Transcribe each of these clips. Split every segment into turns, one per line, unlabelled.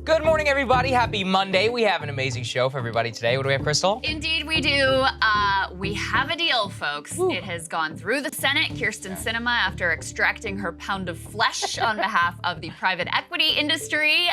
Good morning, everybody. Happy Monday. We have an amazing show for everybody today. What do we have, Krystal?
Indeed, we do. We have a deal, folks. Woo. It has gone through the Senate. Kirsten Sinema, after extracting her pound of flesh on behalf of the private equity industry,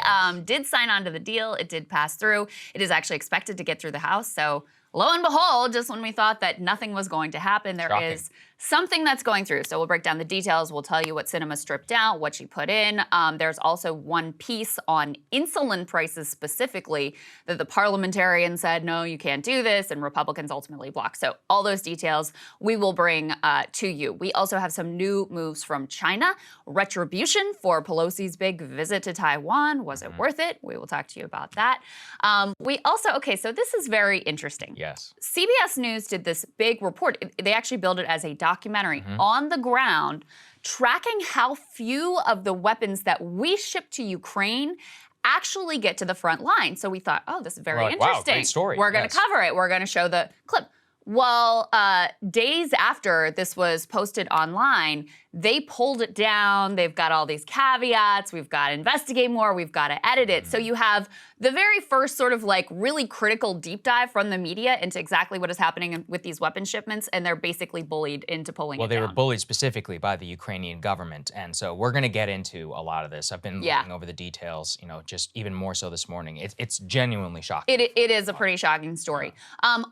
did sign on to the deal. It did pass through. It is actually expected to get through the House. So lo and behold, just when we thought that nothing was going to happen, there is something that's going through. So we'll break down the details. We'll tell you what Sinema stripped out, what she put in. There's also one piece on insulin prices specifically that the parliamentarian said, no, you can't do this, and Republicans ultimately blocked. So all those details we will bring to you. We also have some new moves from China. Retribution for Pelosi's big visit to Taiwan. Was it worth it? We will talk to you about that. We also, so this is very interesting.
Yes.
CBS News did this big report. They actually billed it as a documentary on the ground, tracking how few of the weapons that we ship to Ukraine actually get to the front line. So we thought, oh, this is very interesting.
Wow, great story.
We're going to cover it. We're going to show the clip. Well, days after this was posted online, they pulled it down. They've got all these caveats. We've got to investigate more. We've got to edit it. So you have the very first sort of like really critical deep dive from the media into exactly what is happening with these weapon shipments, and they're basically bullied into pulling it down.
Well, they were bullied specifically by the Ukrainian government, and so we're going to get into a lot of this. I've been looking over the details, just even more so this morning. It's genuinely shocking.
It is a pretty shocking story.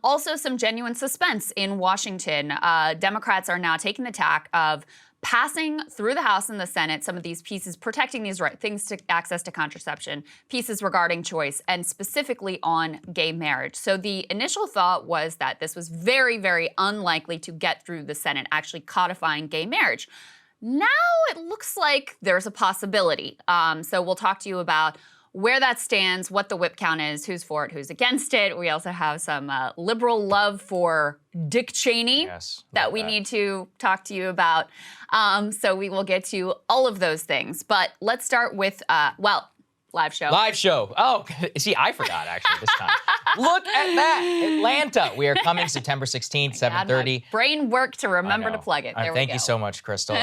Also, some genuine suspense in Washington. Democrats are now taking the tack of passing through the House and the Senate some of these pieces, protecting these things to access to contraception, pieces regarding choice, and specifically on gay marriage. So the initial thought was that this was very, very unlikely to get through the Senate, actually codifying gay marriage. Now it looks like there's a possibility. So we'll talk to you about where that stands, what the whip count is, who's for it, who's against it. We also have some liberal love for Dick Cheney that we need to talk to you about. So we will get to all of those things. But let's start with, live show.
Live show. Oh, see, I forgot actually this time. Look at that. Atlanta. We are coming September 16th, 7:30.
My brain worked to remember to plug it.
Thank you so much, Krystal.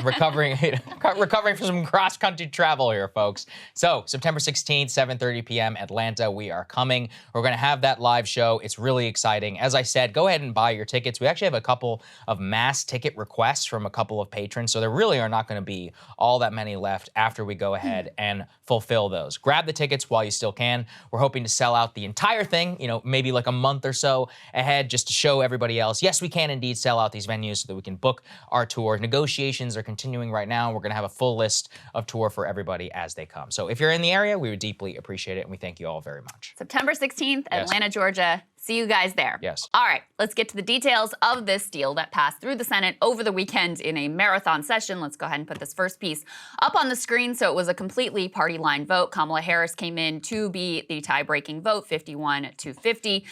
Recovering from some cross-country travel here, folks. So September 16th, 7:30 p.m. Atlanta. We are coming. We're going to have that live show. It's really exciting. As I said, go ahead and buy your tickets. We actually have a couple of mass ticket requests from a couple of patrons, so there really are not going to be all that many left after we go ahead and fulfill those. Grab the tickets while you still can. We're hoping to sell out the entire thing, maybe like a month or so ahead, just to show everybody else, yes, we can indeed sell out these venues so that we can book our tour. Negotiations are continuing right now. We're going to have a full list of tour for everybody as they come. So if you're in the area, we would deeply appreciate it, and we thank you all very much.
September 16th, Atlanta, Georgia. See you guys there.
Yes.
All right, let's get to the details of this deal that passed through the Senate over the weekend in a marathon session. Let's go ahead and put this first piece up on the screen. So it was a completely party line vote. Kamala Harris came in to be the tie-breaking vote, 51-50.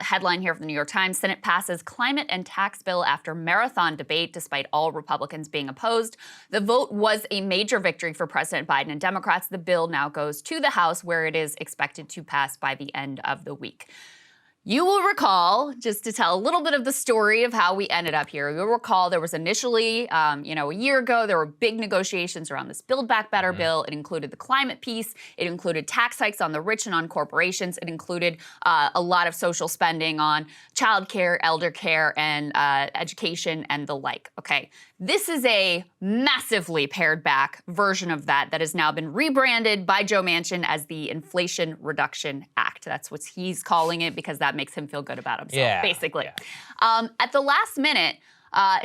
Headline here from the New York Times: Senate passes climate and tax bill after marathon debate, despite all Republicans being opposed. The vote was a major victory for President Biden and Democrats. The bill now goes to the House, where it is expected to pass by the end of the week. You will recall, just to tell a little bit of the story of how we ended up here, you'll recall there was initially, a year ago, there were big negotiations around this Build Back Better bill. It included the climate piece. It included tax hikes on the rich and on corporations. It included a lot of social spending on childcare, elder care, and education and the like. Okay, this is a massively pared back version of that has now been rebranded by Joe Manchin as the Inflation Reduction Act. That's what he's calling it because that makes him feel good about himself, basically. Yeah. At the last minute,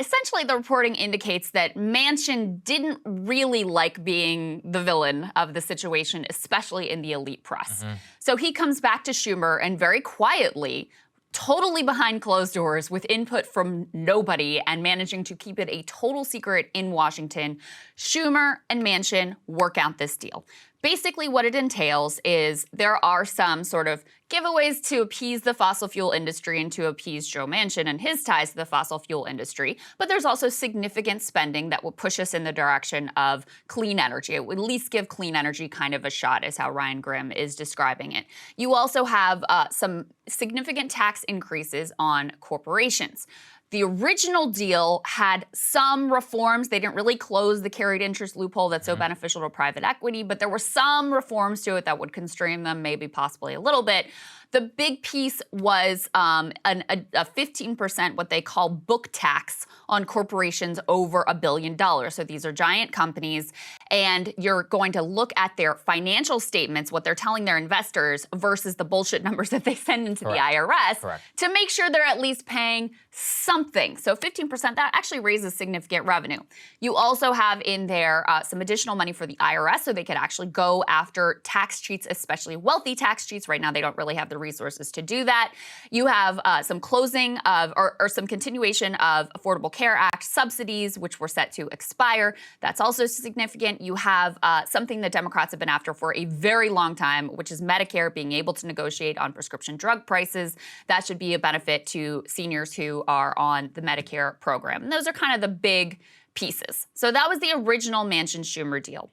essentially the reporting indicates that Manchin didn't really like being the villain of the situation, especially in the elite press. So he comes back to Schumer and very quietly, totally behind closed doors with input from nobody and managing to keep it a total secret in Washington, Schumer and Manchin work out this deal. Basically what it entails is there are some sort of giveaways to appease the fossil fuel industry and to appease Joe Manchin and his ties to the fossil fuel industry. But there's also significant spending that will push us in the direction of clean energy. It would at least give clean energy kind of a shot, is how Ryan Grimm is describing it. You also have some significant tax increases on corporations. The original deal had some reforms. They didn't really close the carried interest loophole that's so beneficial to private equity, but there were some reforms to it that would constrain them, maybe possibly a little bit. The big piece was a 15%, what they call book tax on corporations over $1 billion. So these are giant companies, and you're going to look at their financial statements, what they're telling their investors, versus the bullshit numbers that they send into the IRS to make sure they're at least paying something. So 15%, that actually raises significant revenue. You also have in there some additional money for the IRS, so they could actually go after tax cheats, especially wealthy tax cheats. Right now, they don't really have the resources to do that. You have some closing of, or some continuation of Affordable Care Act subsidies, which were set to expire. That's also significant. You have something that Democrats have been after for a very long time, which is Medicare being able to negotiate on prescription drug prices. That should be a benefit to seniors who are on the Medicare program. And those are kind of the big pieces. So that was the original Manchin-Schumer deal.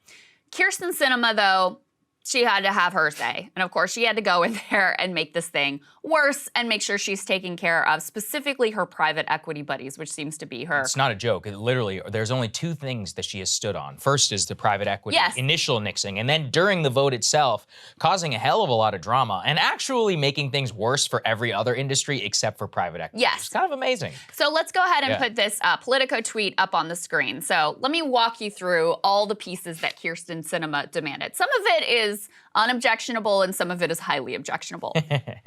Kyrsten Sinema, though, she had to have her say. And of course, she had to go in there and make this thing worse and make sure she's taking care of specifically her private equity buddies, which seems to be her.
It's not a joke. Literally, there's only two things that she has stood on. First is the private equity initial nixing, and then during the vote itself, causing a hell of a lot of drama and actually making things worse for every other industry except for private equity.
Yes.
It's kind of amazing.
So let's go ahead and put this Politico tweet up on the screen. So let me walk you through all the pieces that Kyrsten Sinema demanded. Some of it is unobjectionable and some of it is highly objectionable.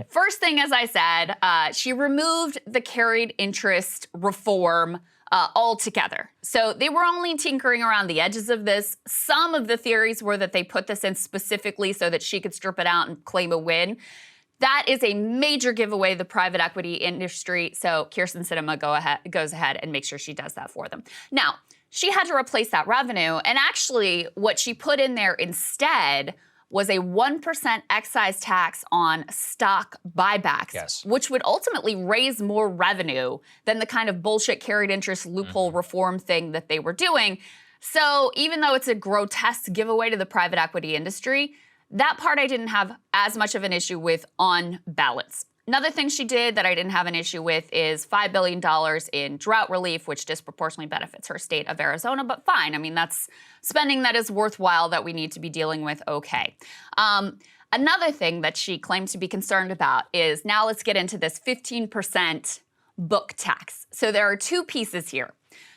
First thing, as I said, she removed the carried interest reform altogether. So they were only tinkering around the edges of this. Some of the theories were that they put this in specifically so that she could strip it out and claim a win. That is a major giveaway to the private equity industry. So Kyrsten Sinema goes ahead and makes sure she does that for them. Now, she had to replace that revenue. And actually, what she put in there instead was a 1% excise tax on stock buybacks, which would ultimately raise more revenue than the kind of bullshit carried interest loophole reform thing that they were doing. So even though it's a grotesque giveaway to the private equity industry, that part I didn't have as much of an issue with on balance. Another thing she did that I didn't have an issue with is $5 billion in drought relief, which disproportionately benefits her state of Arizona, but fine. I mean, that's spending that is worthwhile that we need to be dealing with, okay. Another thing that she claims to be concerned about is, now let's get into this 15% book tax. So there are two pieces here.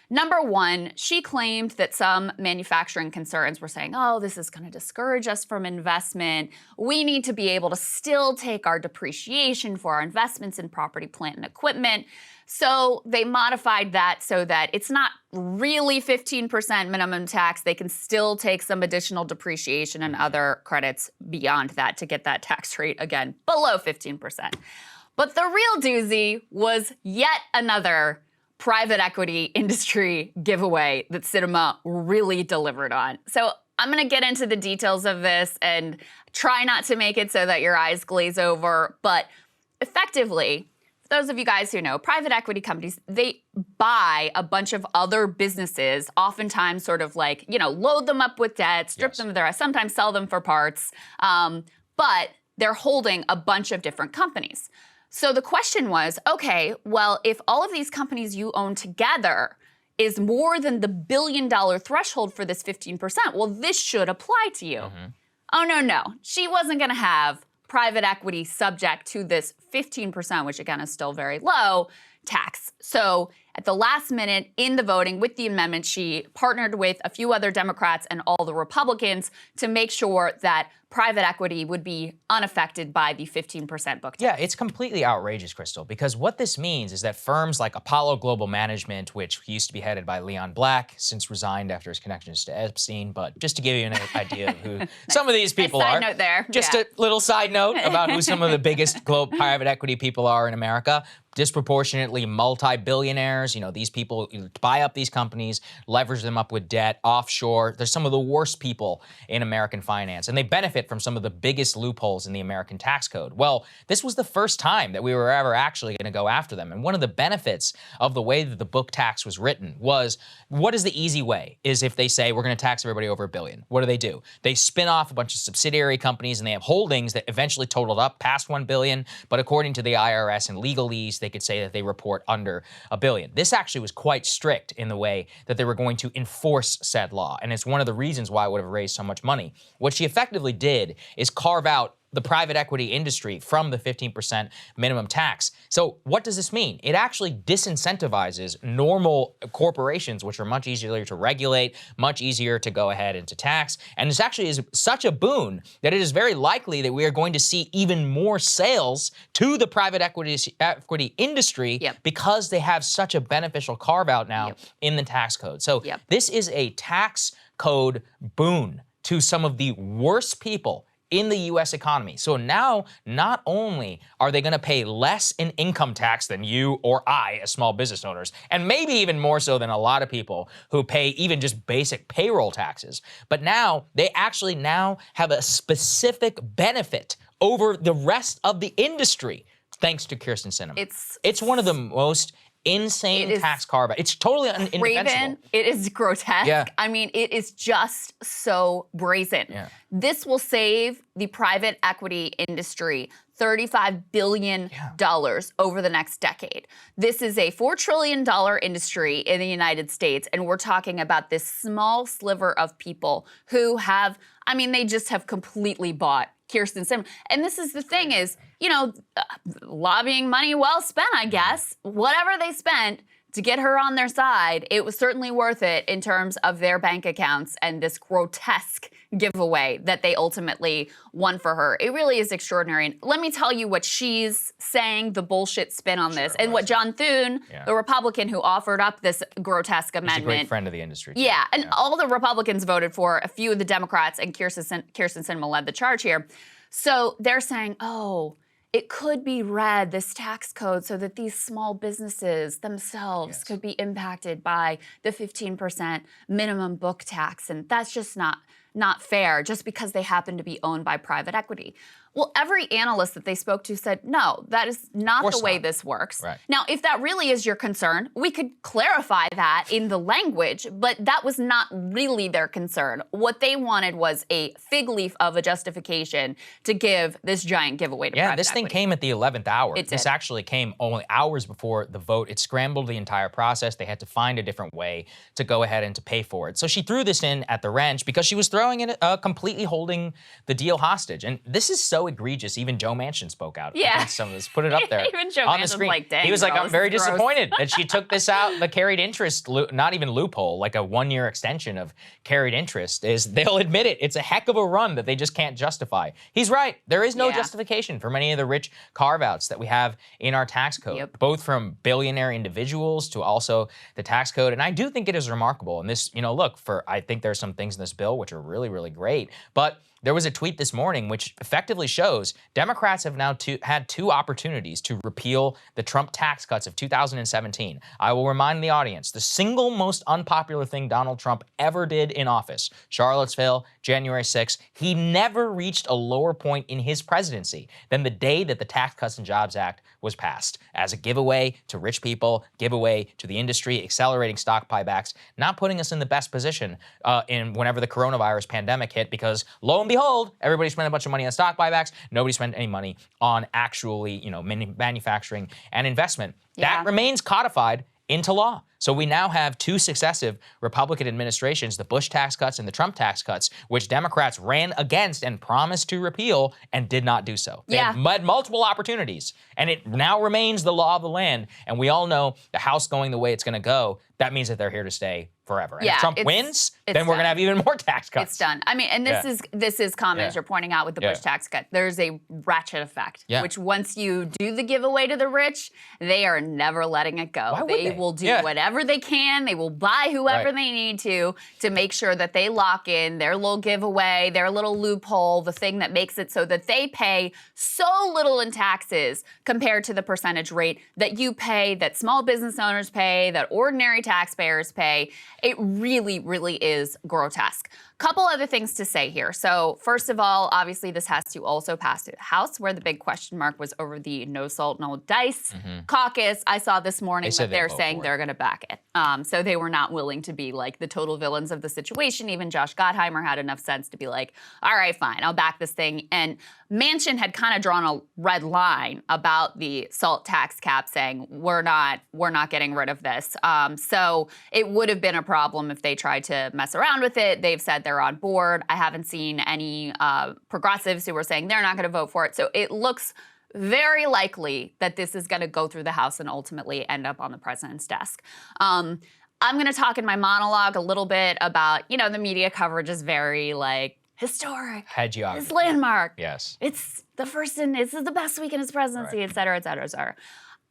Number one, she claimed that some manufacturing concerns were saying, oh, this is going to discourage us from investment. We need to be able to still take our depreciation for our investments in property, plant, and equipment. So they modified that so that it's not really 15% minimum tax. They can still take some additional depreciation and other credits beyond that to get that tax rate, again, below 15%. But the real doozy was yet another private equity industry giveaway that Sinema really delivered on. So I'm going to get into the details of this and try not to make it so that your eyes glaze over. But effectively, for those of you guys who know, private equity companies, they buy a bunch of other businesses, oftentimes sort of like, you know, load them up with debt, strip them of their, sometimes sell them for parts, but they're holding a bunch of different companies. So the question was, okay, well, if all of these companies you own together is more than the $1 billion threshold for this 15%, well, this should apply to you. Oh, no. She wasn't going to have private equity subject to this 15%, which again is still very low, tax. So at the last minute in the voting with the amendment, she partnered with a few other Democrats and all the Republicans to make sure that private equity would be unaffected by the 15% book tax.
Yeah, it's completely outrageous, Krystal, because what this means is that firms like Apollo Global Management, which used to be headed by Leon Black, since resigned after his connections to Epstein, but just to give you an idea of who some of these people are.
Side note there.
Just a little side note about who some of the biggest global private equity people are in America. Disproportionately multi-billionaires. You know, these people buy up these companies, leverage them up with debt, offshore. They're some of the worst people in American finance, and they benefit from some of the biggest loopholes in the American tax code. Well, this was the first time that we were ever actually going to go after them. And one of the benefits of the way that the book tax was written was, what is the easy way? Is if they say, we're going to tax everybody over $1 billion. What do? They spin off a bunch of subsidiary companies, and they have holdings that eventually totaled up past $1 billion. But according to the IRS and legalese, they could say that they report under $1 billion. This actually was quite strict in the way that they were going to enforce said law, and it's one of the reasons why it would have raised so much money. What she effectively did is carve out the private equity industry from the 15% minimum tax. So what does this mean? It actually disincentivizes normal corporations, which are much easier to regulate, much easier to go ahead and to tax. And this actually is such a boon that it is very likely that we are going to see even more sales to the private equity industry because they have such a beneficial carve out now in the tax code. So this is a tax code boon to some of the worst people in the U.S. economy. So now, not only are they going to pay less in income tax than you or I as small business owners, and maybe even more so than a lot of people who pay even just basic payroll taxes, but now they actually now have a specific benefit over the rest of the industry thanks to Kyrsten Sinema. It's one of the most insane tax carve-out. It's totally indefensible.
It is grotesque.
Yeah.
I mean, it is just so brazen. Yeah. This will save the private equity industry $35 billion over the next decade. This is a $4 trillion industry in the United States, and we're talking about this small sliver of people who have, I mean, they just have completely bought Kyrsten Sinema. And this is the thing is, you know, lobbying money well spent, I guess. Whatever they spent to get her on their side, it was certainly worth it in terms of their bank accounts and this grotesque giveaway that they ultimately won for her. It really is extraordinary. And let me tell you what she's saying, the bullshit spin on this, and what John Thune, the Republican who offered up this grotesque amendment. He's a
great friend of the industry.
Yeah, and all the Republicans voted for, a few of the Democrats, and Kyrsten Sinema led the charge here. So they're saying, oh, it could be read, this tax code, so that these small businesses themselves could be impacted by the 15% minimum book tax. And that's just not fair, just because they happen to be owned by private equity. Well, every analyst that they spoke to said, no, that is not the way this works.
Right.
Now, if that really is your concern, we could clarify that in the language, but that was not really their concern. What they wanted was a fig leaf of a justification to give this giant giveaway to private
this
equity.
thing came at the 11th hour.
It did.
This actually came only hours before the vote. It scrambled the entire process. They had to find a different way to go ahead and to pay for it. So she threw this in at the wrench because she was throwing it, completely holding the deal hostage. And this is so egregious. Even Joe Manchin spoke out against some of this. Put it up there.
Even Joe
on the
Manchin's
screen.
like, dang,
he was like,
girl,
I'm very
this is gross.
disappointed that she took this out. The carried interest, not even loophole, like a 1-year extension of carried interest, is they'll admit it. It's a heck of a run that they just can't justify. He's right. There is no justification for many of the rich carve-outs that we have in our tax code, both from billionaire individuals to also the tax code. And I do think it is remarkable. And this, look, I think there's some things in this bill which are really, really great. But there was a tweet this morning which effectively shows Democrats have now had two opportunities to repeal the Trump tax cuts of 2017. I will remind the audience, the single most unpopular thing Donald Trump ever did in office, Charlottesville, January 6th, he never reached a lower point in his presidency than the day that the Tax Cuts and Jobs Act was passed as a giveaway to rich people, giveaway to the industry, accelerating stock buybacks, not putting us in the best position in whenever the coronavirus pandemic hit, because lo and behold, everybody spent a bunch of money on stock buybacks. Nobody spent any money on actually, manufacturing and investment. That remains codified into law. So we now have two successive Republican administrations, the Bush tax cuts and the Trump tax cuts, which Democrats ran against and promised to repeal and did not do so. They had multiple opportunities, and it now remains the law of the land. And we all know the House going the way it's going to go, that means that they're here to stay forever. And if Trump wins, then we're going to have even more tax cuts.
It's done. I mean, and this is common, as you're pointing out with the Bush tax cut. There's a ratchet effect, which once you do the giveaway to the rich, they are never letting it go.
Why would
they will do whatever they can. They will buy whoever they need to make sure that they lock in their little giveaway, their little loophole, the thing that makes it so that they pay so little in taxes compared to the percentage rate that you pay, that small business owners pay, that ordinary taxpayers pay. It really, really is grotesque. Couple other things to say here. So first of all, obviously this has to also pass through the House, where the big question mark was over the no salt, no dice caucus. I saw this morning that they're saying they're going to back it. So they were not willing to be like the total villains of the situation. Even Josh Gottheimer had enough sense to be like, all right, fine, I'll back this thing. And Manchin had kind of drawn a red line about the salt tax cap, saying we're not getting rid of this. So it would have been a problem if they tried to mess around with it. They've said they're on board. I haven't seen any progressives who were saying they're not going to vote for it. So it looks very likely that this is going to go through the House and ultimately end up on the president's desk. I'm going to talk in my monologue a little bit about, the media coverage is very like historic.
Hagiography.
It's landmark.
Yes.
It's the first and this is the best week in his presidency, et cetera, et cetera, et cetera.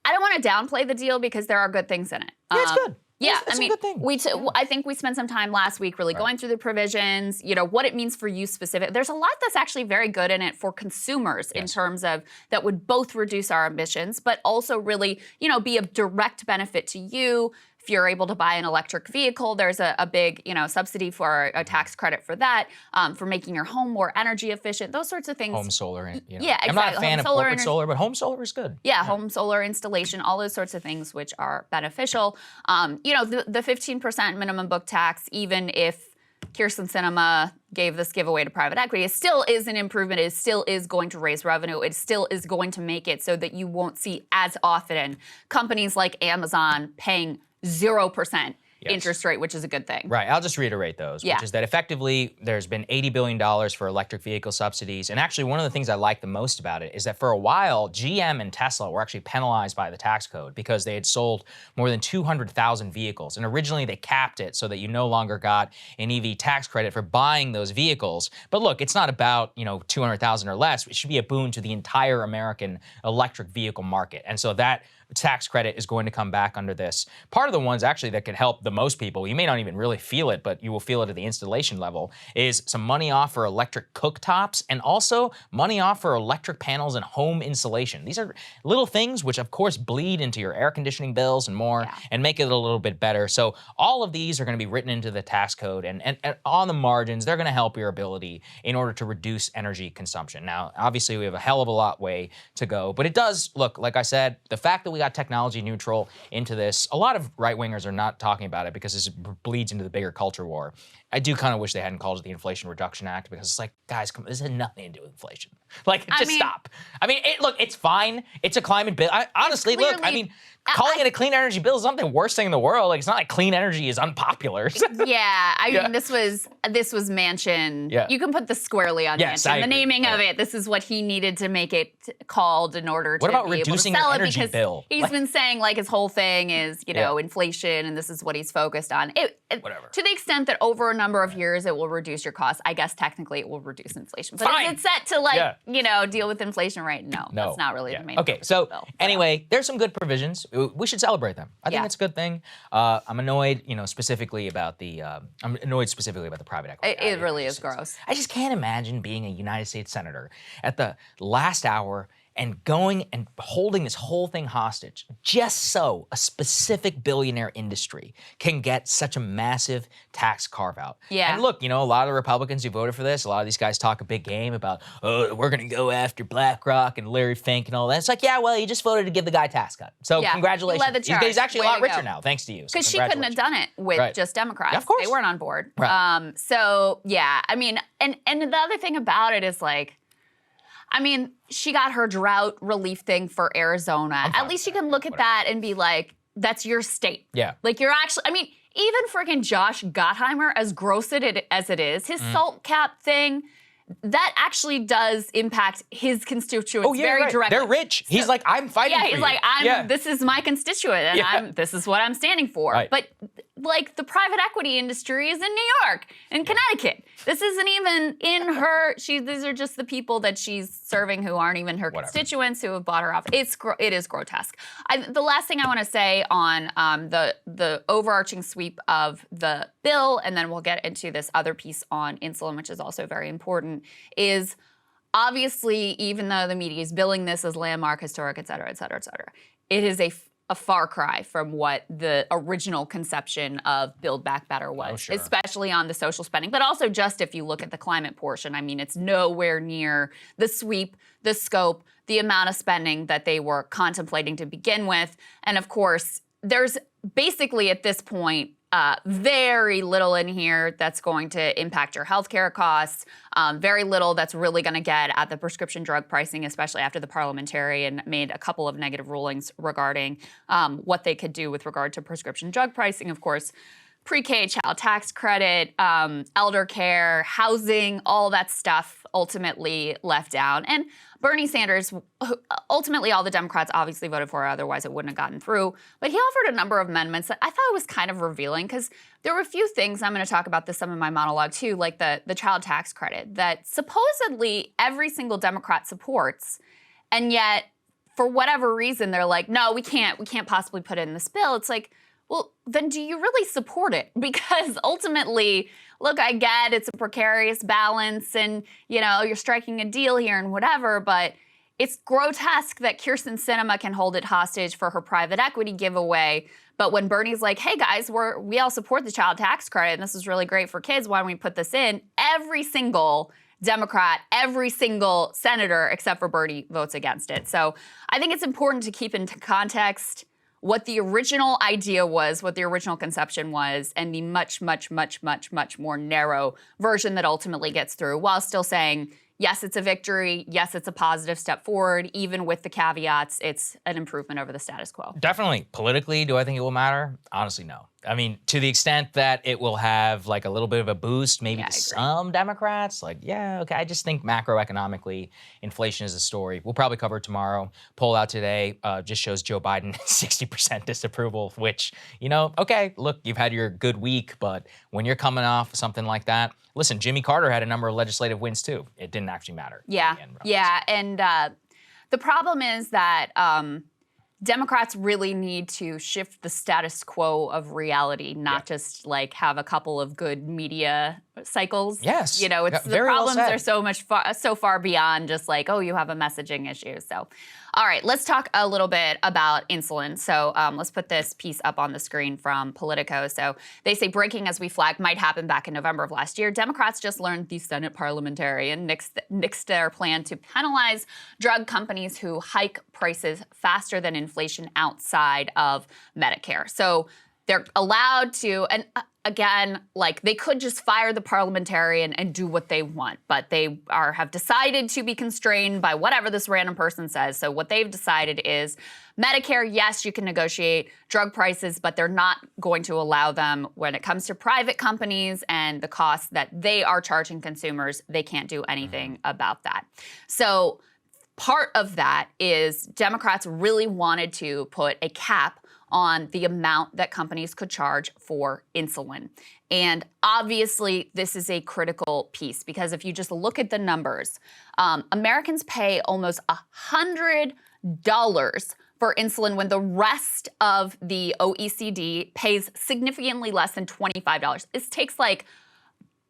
I don't want to downplay the deal because there are good things in it.
Yeah, it's good.
Yeah,
it's a good thing.
I think we spent some time last week really going through the provisions, what it means for you specific. There's a lot that's actually very good in it for consumers in terms of that would both reduce our emissions, but also really, be a direct benefit to you. If you're able to buy an electric vehicle, there's a big, subsidy for a tax credit for that, for making your home more energy efficient, those sorts of things.
Home solar.
Yeah, exactly.
I'm not a fan of corporate solar, but home solar is good.
Yeah, home solar installation, all those sorts of things which are beneficial. The 15% minimum book tax, even if Kyrsten Sinema gave this giveaway to private equity, it still is an improvement. It still is going to raise revenue. It still is going to make it so that you won't see as often companies like Amazon paying 0% interest rate, which is a good thing.
Right. I'll just reiterate those, which is that effectively there's been $80 billion for electric vehicle subsidies. And actually, one of the things I like the most about it is that for a while, GM and Tesla were actually penalized by the tax code because they had sold more than 200,000 vehicles. And originally they capped it so that you no longer got an EV tax credit for buying those vehicles. But look, it's not about, 200,000 or less. It should be a boon to the entire American electric vehicle market. And so that tax credit is going to come back under this. Part of the ones actually that could help the most people, you may not even really feel it, but you will feel it at the installation level, is some money off for electric cooktops and also money off for electric panels and home insulation. These are little things which of course bleed into your air conditioning bills and more and make it a little bit better. So all of these are going to be written into the tax code and on the margins, they're going to help your ability in order to reduce energy consumption. Now, obviously we have a hell of a lot way to go, but it does look, like I said, the fact that we got technology neutral into this. A lot of right-wingers are not talking about it because this bleeds into the bigger culture war. I do kind of wish they hadn't called it the Inflation Reduction Act because it's like, guys, come, this has nothing to do with inflation. Like, just stop. I mean, look, it's fine. It's a climate bill. Honestly, look, I mean, calling it a clean energy bill is not the worst thing in the world. Like, it's not like clean energy is unpopular.
Yeah, I mean, this was Manchin.
Yeah.
You can put this squarely on Manchin. The naming of it, this is what he needed to make it called in order to be able to sell it, because he's been saying like his whole thing is, inflation, and this is what he's focused on.
Whatever.
To the extent that over a number of years it will reduce your costs, I guess technically it will reduce inflation. But is it set to deal with inflation right? No, that's not really the main
Okay, so anyway, there's some good provisions. We should celebrate them. I think it's a good thing. I'm annoyed, specifically about the private equity.
It really is gross.
I just can't imagine being a United States senator at the last hour and going and holding this whole thing hostage just so a specific billionaire industry can get such a massive tax carve-out.
Yeah.
And look, a lot of the Republicans who voted for this, a lot of these guys talk a big game about, we're going to go after BlackRock and Larry Fink and all that. It's like, yeah, well, you just voted to give the guy a tax cut. So congratulations.
He led the charge.
He's actually a lot richer now, thanks to you.
Because she couldn't have done it with just Democrats.
Yeah, of course.
They weren't on board.
Right.
So, yeah, I mean, and the other thing about it is like, she got her drought relief thing for Arizona. At least you can look at that and be like, that's your state.
Yeah.
Like you're actually, even freaking Josh Gottheimer, as gross as it is, his salt cap thing, that actually does impact his constituents very directly.
They're rich. He's like, I'm fighting for you.
Yeah, he's like, this is my constituent, and this is what I'm standing for.
Right.
But like the private equity industry is in New York and Connecticut. This isn't even in her. These are just the people that she's serving who aren't even her constituents who have bought her off. It is grotesque. The last thing I want to say on the overarching sweep of the bill, and then we'll get into this other piece on insulin, which is also very important, is obviously, even though the media is billing this as landmark, historic, et cetera, et cetera, et cetera, it is a a far cry from what the original conception of Build Back Better was,
sure.
especially on the social spending, but also just if you look at the climate portion. I mean, it's nowhere near the sweep, the scope, the amount of spending that they were contemplating to begin with. And of course, there's basically at this point very little in here that's going to impact your healthcare costs, very little that's really going to get at the prescription drug pricing, especially after the parliamentarian made a couple of negative rulings regarding what they could do with regard to prescription drug pricing. Of course, pre-K child tax credit, elder care, housing, all that stuff ultimately left out. And Bernie Sanders, ultimately all the Democrats obviously voted for it, otherwise it wouldn't have gotten through. But he offered a number of amendments that I thought was kind of revealing because there were a few things, I'm going to talk about this some in my monologue too, like the child tax credit that supposedly every single Democrat supports. And yet, for whatever reason, they're like, no, we can't possibly put it in this bill. It's like, well, then do you really support it? Because ultimately, look, I get it's a precarious balance and, you're striking a deal here and whatever, but it's grotesque that Kyrsten Sinema can hold it hostage for her private equity giveaway. But when Bernie's like, hey guys, we all support the child tax credit and this is really great for kids, why don't we put this in? Every single Democrat, every single senator except for Bernie votes against it. So I think it's important to keep into context what the original idea was, what the original conception was, and the much, much, much, much, much more narrow version that ultimately gets through, while still saying, yes, it's a victory, yes, it's a positive step forward, even with the caveats, it's an improvement over the status quo.
Definitely. Politically, do I think it will matter? Honestly, no. I mean, to the extent that it will have like a little bit of a boost, maybe to some Democrats, okay. I just think macroeconomically, inflation is a story. We'll probably cover it tomorrow. Poll out today just shows Joe Biden 60% disapproval, which, okay, look, you've had your good week, but when you're coming off something like that, listen, Jimmy Carter had a number of legislative wins too. It didn't actually matter.
Yeah, and the problem is that Democrats really need to shift the status quo of reality, not just have a couple of good media cycles.
Yes.
The problems are so far beyond just you have a messaging issue. So, all right, let's talk a little bit about insulin. So let's put this piece up on the screen from Politico. So they say breaking as we flag might happen back in November of last year. Democrats just learned the Senate parliamentarian nixed their plan to penalize drug companies who hike prices faster than inflation outside of Medicare. So they're allowed to, and again, they could just fire the parliamentarian and do what they want, but they have decided to be constrained by whatever this random person says. So what they've decided is Medicare, yes, you can negotiate drug prices, but they're not going to allow them when it comes to private companies and the costs that they are charging consumers. They can't do anything about that. So part of that is Democrats really wanted to put a cap on the amount that companies could charge for insulin. And obviously, this is a critical piece because if you just look at the numbers, Americans pay almost $100 for insulin when the rest of the OECD pays significantly less than $25. This takes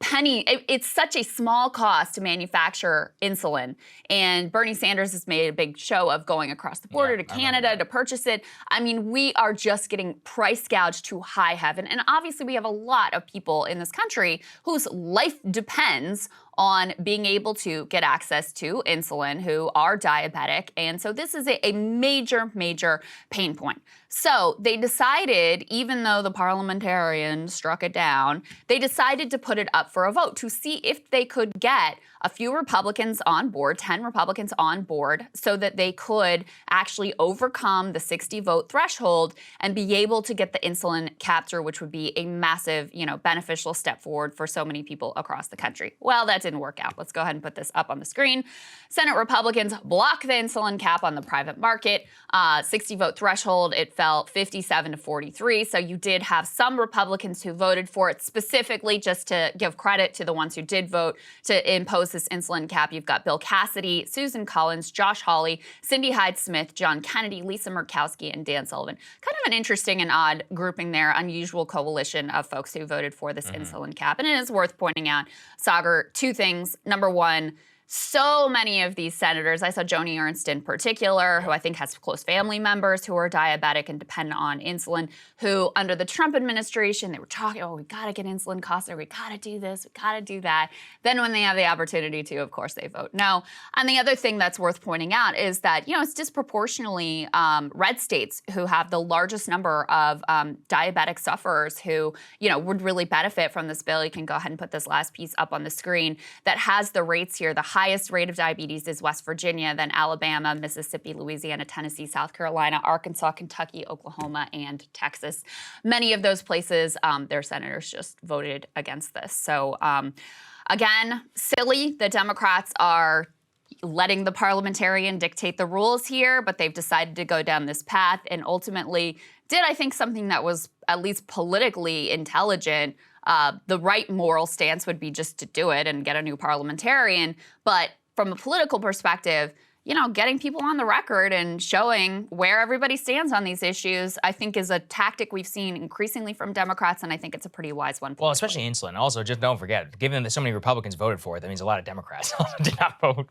it's such a small cost to manufacture insulin. And Bernie Sanders has made a big show of going across the border to Canada to purchase it. I mean, we are just getting price gouged to high heaven. And obviously, we have a lot of people in this country whose life depends on being able to get access to insulin who are diabetic. And so this is a major, major pain point. So they decided, even though the parliamentarian struck it down, they decided to put it up for a vote to see if they could get a few Republicans on board, 10 Republicans on board, so that they could actually overcome the 60-vote threshold and be able to get the insulin cap through, which would be a massive, beneficial step forward for so many people across the country. Well, that didn't work out. Let's go ahead and put this up on the screen. Senate Republicans block the insulin cap on the private market. 60-vote threshold, it fell 57 to 43. So you did have some Republicans who voted for it, specifically just to give credit to the ones who did vote to impose this insulin cap. You've got Bill Cassidy, Susan Collins, Josh Hawley, Cindy Hyde-Smith, John Kennedy, Lisa Murkowski, and Dan Sullivan. Kind of an interesting and odd grouping there, unusual coalition of folks who voted for this insulin cap. And it is worth pointing out, Saagar, two things. Number one, so many of these senators, I saw Joni Ernst in particular, who I think has close family members who are diabetic and dependent on insulin, who under the Trump administration, they were talking, oh, we gotta get insulin costs there, we gotta do this, we gotta do that. Then when they have the opportunity to, of course, they vote no. And the other thing that's worth pointing out is that, it's disproportionately red states who have the largest number of diabetic sufferers who, would really benefit from this bill. You can go ahead and put this last piece up on the screen that has the rates here. The highest rate of diabetes is West Virginia, then Alabama, Mississippi, Louisiana, Tennessee, South Carolina, Arkansas, Kentucky, Oklahoma, and Texas. Many of those places, their senators just voted against this. So again, silly. The Democrats are letting the parliamentarian dictate the rules here, but they've decided to go down this path and ultimately did, I think, something that was at least politically intelligent. The right moral stance would be just to do it and get a new parliamentarian. But from a political perspective, getting people on the record and showing where everybody stands on these issues, I think is a tactic we've seen increasingly from Democrats, and I think it's a pretty wise one.
Well, especially insulin. Also, just don't forget, given that so many Republicans voted for it, that means a lot of Democrats did not vote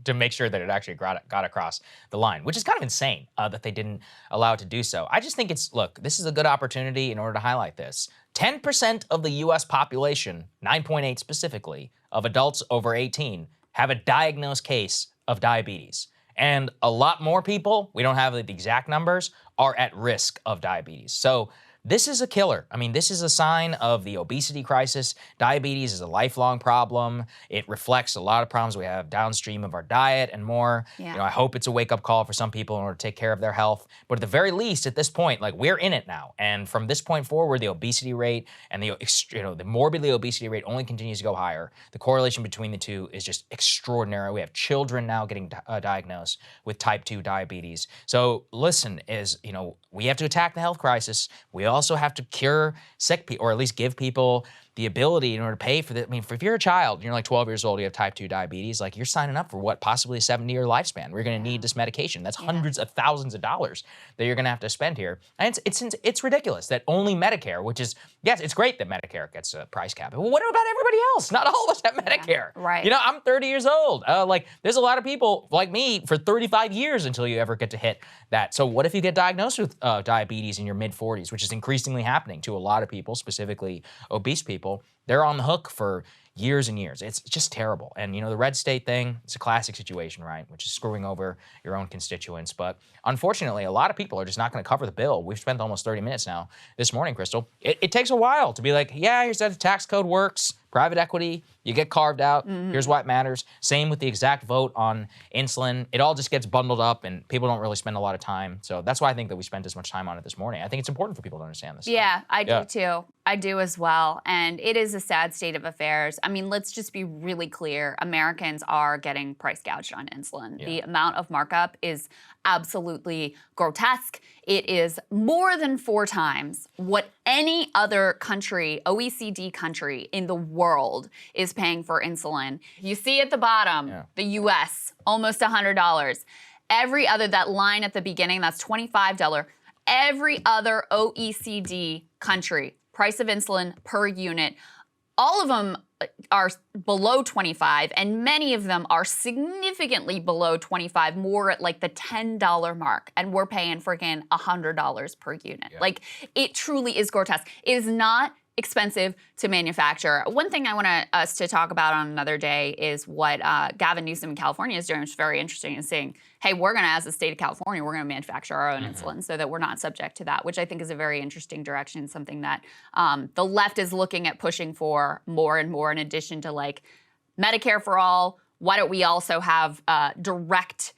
to make sure that it actually got across the line, which is kind of insane that they didn't allow it to do so. I just think look, this is a good opportunity in order to highlight this. 10% of the U.S. population, 9.8 specifically, of adults over 18 have a diagnosed case of diabetes. And a lot more people, we don't have the exact numbers, are at risk of diabetes. So this is a killer. I mean, this is a sign of the obesity crisis. Diabetes is a lifelong problem. It reflects a lot of problems we have downstream of our diet and more.
Yeah.
I hope it's a wake-up call for some people in order to take care of their health. But at the very least, at this point, we're in it now. And from this point forward, the obesity rate and the morbidly obesity rate only continues to go higher. The correlation between the two is just extraordinary. We have children now getting diagnosed with type 2 diabetes. So listen, we have to attack the health crisis. We also have to cure sick people, or at least give people the ability in order to pay for that. I mean, if you're a child, and you're 12 years old, you have type 2 diabetes, you're signing up for possibly a 70-year lifespan. We're going to need this medication. That's hundreds of thousands of dollars that you're going to have to spend here. And it's ridiculous that only Medicare, which is, yes, it's great that Medicare gets a price cap. But what about everybody else? Not all of us have Medicare.
Yeah, right.
I'm 30 years old. There's a lot of people like me for 35 years until you ever get to hit that. So what if you get diagnosed with diabetes in your mid-40s, which is increasingly happening to a lot of people, specifically obese people? They're on the hook for years and years. It's just terrible. And, the red state thing, it's a classic situation, right? Which is screwing over your own constituents. But unfortunately, a lot of people are just not going to cover the bill. We've spent almost 30 minutes now this morning, Krystal. It takes a while to be like, yeah, here's how the tax code works. Private equity, you get carved out. Here's why it matters. Same with the exact vote on insulin. It all just gets bundled up, and people don't really spend a lot of time. So that's why I think that we spent as much time on it this morning. I think it's important for people to understand this.
Yeah, I do too. I do as well. And it is a sad state of affairs. I mean, let's just be really clear. Americans are getting price gouged on insulin. Yeah. The amount of markup is absolutely grotesque. It is more than 4 times what any other country, OECD country in the world is paying for insulin. You see at the bottom, the US, almost $100. Every other, that line at the beginning, that's $25. Every other OECD country, price of insulin per unit, all of them are below 25, and many of them are significantly below 25, more at the $10 mark, and we're paying freaking $100 per unit. Yeah. It truly is grotesque. It is not expensive to manufacture. One thing I want us to talk about on another day is what Gavin Newsom in California is doing, which is very interesting, is saying, hey, we're going to, as the state of California, we're going to manufacture our own insulin so that we're not subject to that, which I think is a very interesting direction, something that the left is looking at pushing for more and more, in addition to Medicare for all. Why don't we also have direct,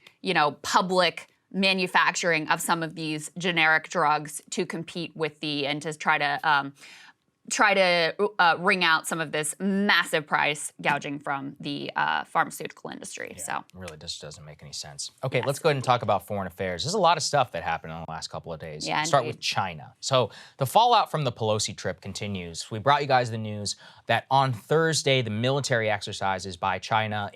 public manufacturing of some of these generic drugs to compete with and to try to wring out some of this massive price gouging from the pharmaceutical industry.
Yeah,
so
it really just doesn't make any sense. Okay, let's go ahead and talk about foreign affairs. There's a lot of stuff that happened in the last couple of days.
Yeah,
let's start with China. So the fallout from the Pelosi trip continues. We brought you guys the news that on Thursday, the military exercises by China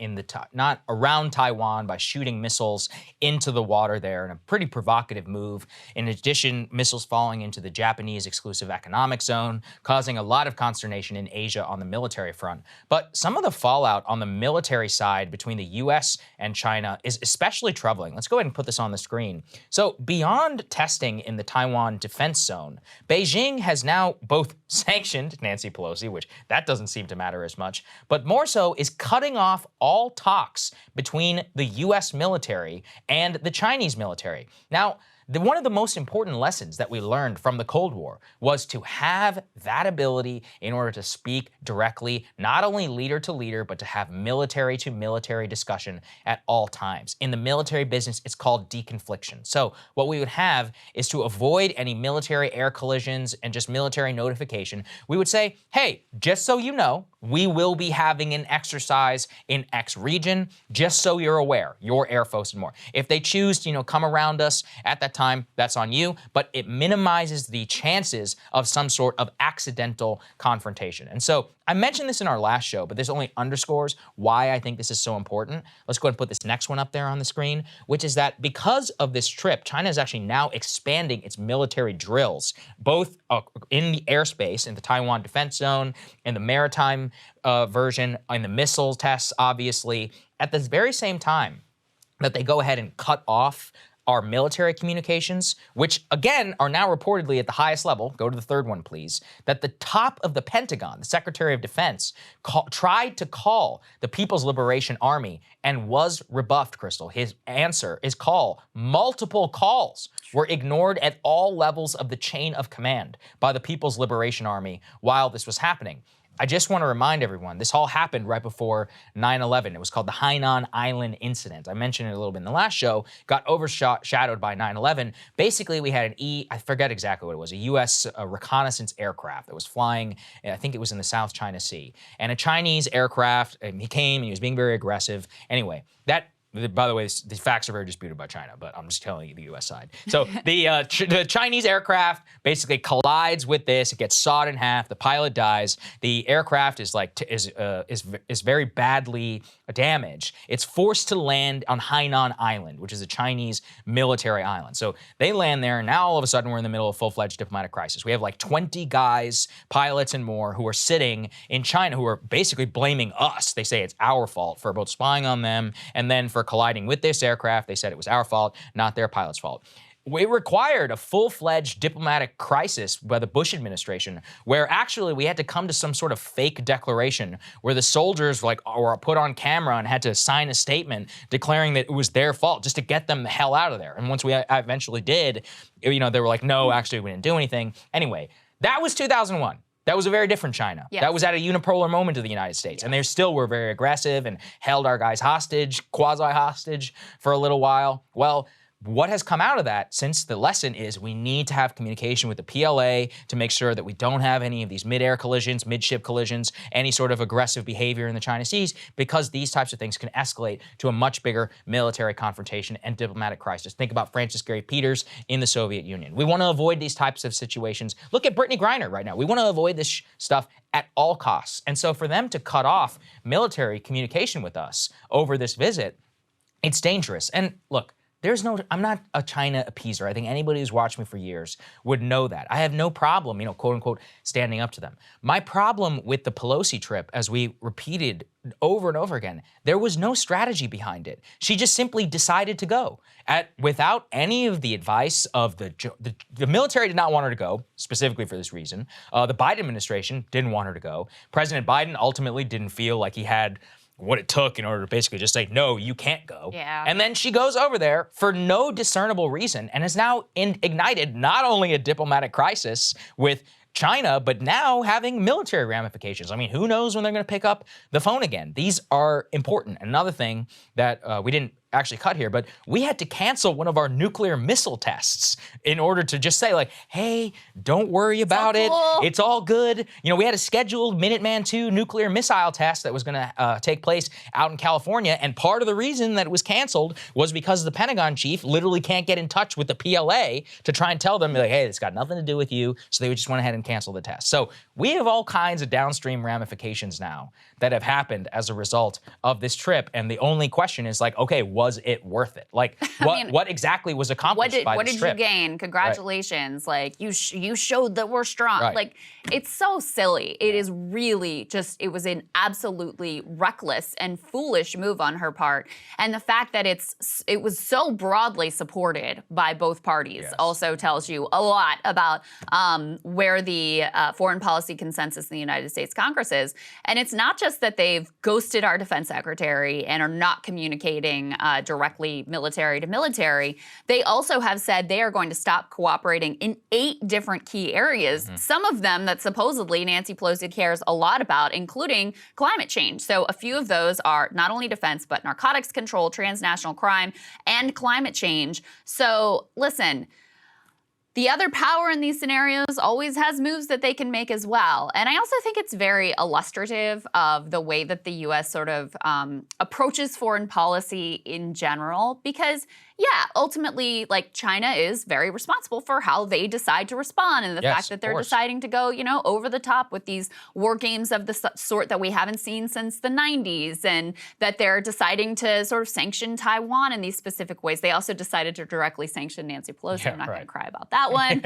not around Taiwan by shooting missiles into the water there in a pretty provocative move. In addition, missiles falling into the Japanese exclusive economic zone, causing causing a lot of consternation in Asia on the military front. But some of the fallout on the military side between the US and China is especially troubling. Let's go ahead and put this on the screen. So beyond testing in the Taiwan defense zone, Beijing has now both sanctioned Nancy Pelosi, which that doesn't seem to matter as much, but more so is cutting off all talks between the US military and the Chinese military. Now, one of the most important lessons that we learned from the Cold War was to have that ability in order to speak directly, not only leader to leader, but to have military to military discussion at all times. In the military business, it's called deconfliction. So what we would have is, to avoid any military air collisions and just military notification, we would say, hey, just so you know, we will be having an exercise in X region, just so you're aware, your Air Force and more. If they choose to, come around us at that time, that's on you, but it minimizes the chances of some sort of accidental confrontation. And so I mentioned this in our last show, but this only underscores why I think this is so important. Let's go ahead and put this next one up there on the screen, which is that because of this trip, China is actually now expanding its military drills, both in the airspace, in the Taiwan defense zone, in the maritime version, in the missile tests, obviously, at the very same time that they go ahead and cut off our military communications, which again are now reportedly at the highest level. Go to the third one, please. That the top of the Pentagon, the Secretary of Defense, tried to call the People's Liberation Army and was rebuffed, Krystal. His answer, his call, multiple calls were ignored at all levels of the chain of command by the People's Liberation Army while this was happening. I just want to remind everyone, this all happened right before 9/11. It was called the Hainan Island Incident. I mentioned it a little bit in the last show, got overshadowed by 9/11. Basically, we had I forget exactly what it was, a U.S. reconnaissance aircraft that was flying, I think it was in the South China Sea. And a Chinese aircraft, he came and he was being very aggressive. Anyway, by the way, the facts are very disputed by China, but I'm just telling you the U.S. side. So the Chinese aircraft basically collides with this. It gets sawed in half. The pilot dies. The aircraft is very badly damaged. It's forced to land on Hainan Island, which is a Chinese military island. So they land there, and now all of a sudden we're in the middle of a full-fledged diplomatic crisis. We have like 20 guys, pilots and more, who are sitting in China who are basically blaming us. They say it's our fault for both spying on them and then for colliding with this aircraft. They said it was our fault, not their pilot's fault. It required a full-fledged diplomatic crisis by the Bush administration, where actually we had to come to some sort of fake declaration where the soldiers were put on camera and had to sign a statement declaring that it was their fault just to get them the hell out of there. And once we eventually did, they were like, no, actually we didn't do anything. Anyway, that was 2001. That was a very different China. Yes. That was at a unipolar moment of the United States. And they still were very aggressive and held our guys hostage, quasi-hostage for a little while. Well, what has come out of that since the lesson is we need to have communication with the PLA to make sure that we don't have any of these mid-air collisions, mid-ship collisions, any sort of aggressive behavior in the China Seas, because these types of things can escalate to a much bigger military confrontation and diplomatic crisis. Think about Francis Gary Peters in the Soviet Union. We want to avoid these types of situations. Look at Brittany Griner right now. We want to avoid this stuff at all costs. And so for them to cut off military communication with us over this visit, it's dangerous. And look, I'm not a China appeaser. I think anybody who's watched me for years would know that. I have no problem, quote unquote, standing up to them. My problem with the Pelosi trip, as we repeated over and over again, there was no strategy behind it. She just simply decided to go without any of the advice of the military. Did not want her to go, specifically for this reason. The Biden administration didn't want her to go. President Biden ultimately didn't feel like he had what it took in order to basically just say, no, you can't go.
Yeah.
And then she goes over there for no discernible reason and has now ignited not only a diplomatic crisis with China, but now having military ramifications. I mean, who knows when they're going to pick up the phone again? These are important. Another thing that we didn't actually cut here, but we had to cancel one of our nuclear missile tests in order to just say hey, don't worry about it. It's all good. We had a scheduled Minuteman II nuclear missile test that was going to take place out in California. And part of the reason that it was canceled was because the Pentagon chief literally can't get in touch with the PLA to try and tell them, hey, it's got nothing to do with you. So they just went ahead and canceled the test. So we have all kinds of downstream ramifications now that have happened as a result of this trip. And the only question is okay, was was it worth it? Like, what exactly was accomplished by this trip?
What did you gain? Congratulations. Right. Like, you showed that we're strong.
Right.
Like, it's so silly. It is really just, it was an absolutely reckless and foolish move on her part. And the fact that it was so broadly supported by both parties also tells you a lot about where the foreign policy consensus in the United States Congress is. And it's not just that they've ghosted our defense secretary and are not communicating directly military to military. They also have said they are going to stop cooperating in 8 different key areas, some of them that supposedly Nancy Pelosi cares a lot about, including climate change. So a few of those are not only defense, but narcotics control, transnational crime, and climate change. So listen, the other power in these scenarios always has moves that they can make as well. And I also think it's very illustrative of the way that the U.S. sort of approaches foreign policy in general, because ultimately, like, China is very responsible for how they decide to respond, and the fact that they're deciding to go, over the top with these war games of the sort that we haven't seen since the 90s, and that they're deciding to sort of sanction Taiwan in these specific ways. They also decided to directly sanction Nancy Pelosi. I'm not going to cry about that one.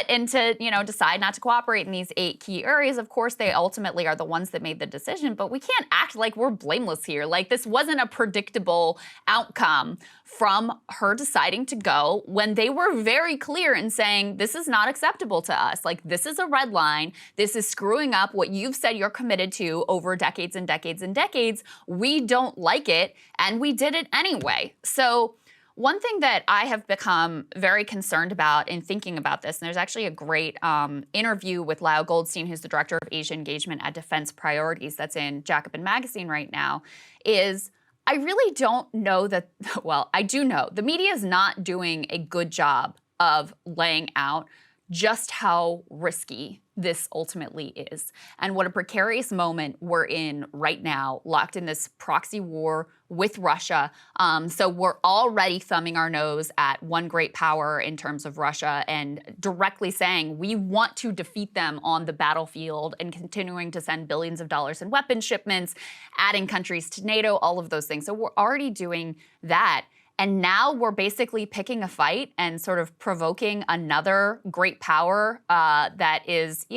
And to, decide not to cooperate in these 8 key areas, of course, they ultimately are the ones that made the decision, but we can't act like we're blameless here. Like, this wasn't a predictable outcome from her deciding to go when they were very clear in saying, this is not acceptable to us. Like, this is a red line. This is screwing up what you've said you're committed to over decades and decades and decades. We don't like it, and we did it anyway. So one thing that I have become very concerned about in thinking about this, and there's actually a great interview with Lyle Goldstein, who's the director of Asia Engagement at Defense Priorities, that's in Jacobin Magazine right now, is I really don't know that, well, I do know the media is not doing a good job of laying out just how risky this ultimately is, and what a precarious moment we're in right now, locked in this proxy war with Russia. So we're already thumbing our nose at one great power in terms of Russia, and directly saying we want to defeat them on the battlefield, and continuing to send billions of dollars in weapon shipments, adding countries to NATO, all of those things. So we're already doing that. And now we're basically picking a fight and sort of provoking another great power that is,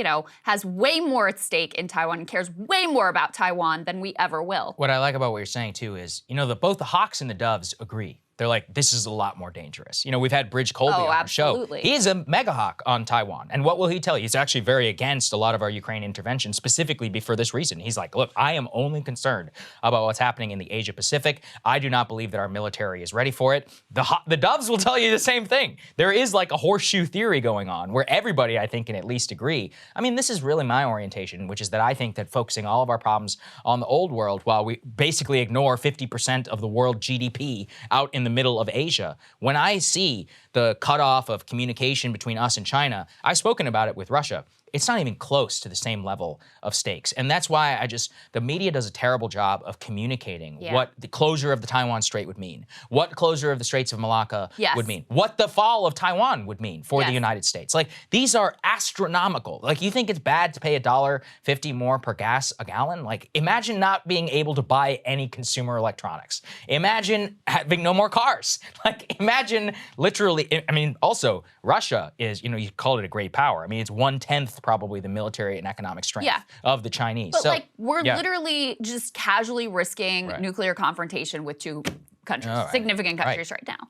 has way more at stake in Taiwan and cares way more about Taiwan than we ever will.
What I like about what you're saying, too, is, both the Hawks and the Doves agree. They're like, this is a lot more dangerous. We've had Bridge Colby on the show. He's a mega hawk on Taiwan. And what will he tell you? He's actually very against a lot of our Ukraine intervention, specifically for this reason. He's like, look, I am only concerned about what's happening in the Asia Pacific. I do not believe that our military is ready for it. The Doves will tell you the same thing. There is like a horseshoe theory going on where everybody, I think, can at least agree. I mean, this is really my orientation, which is that I think that focusing all of our problems on the old world while we basically ignore 50% of the world GDP out in the middle of Asia. When I see the cutoff of communication between us and China, I've spoken about it with Russia. It's not even close to the same level of stakes. And that's why the media does a terrible job of communicating what the closure of the Taiwan Strait would mean, what closure of the Straits of Malacca would mean, what the fall of Taiwan would mean for the United States. Like, these are astronomical. Like, you think it's bad to pay $1.50 more per gas a gallon? Like, imagine not being able to buy any consumer electronics. Imagine having no more cars. Like, imagine literally, I mean, also, Russia is, you called it a great power. I mean, it's 1/10 probably the military and economic strength of the Chinese.
But we're literally just casually risking nuclear confrontation with 2 countries, significant countries right now.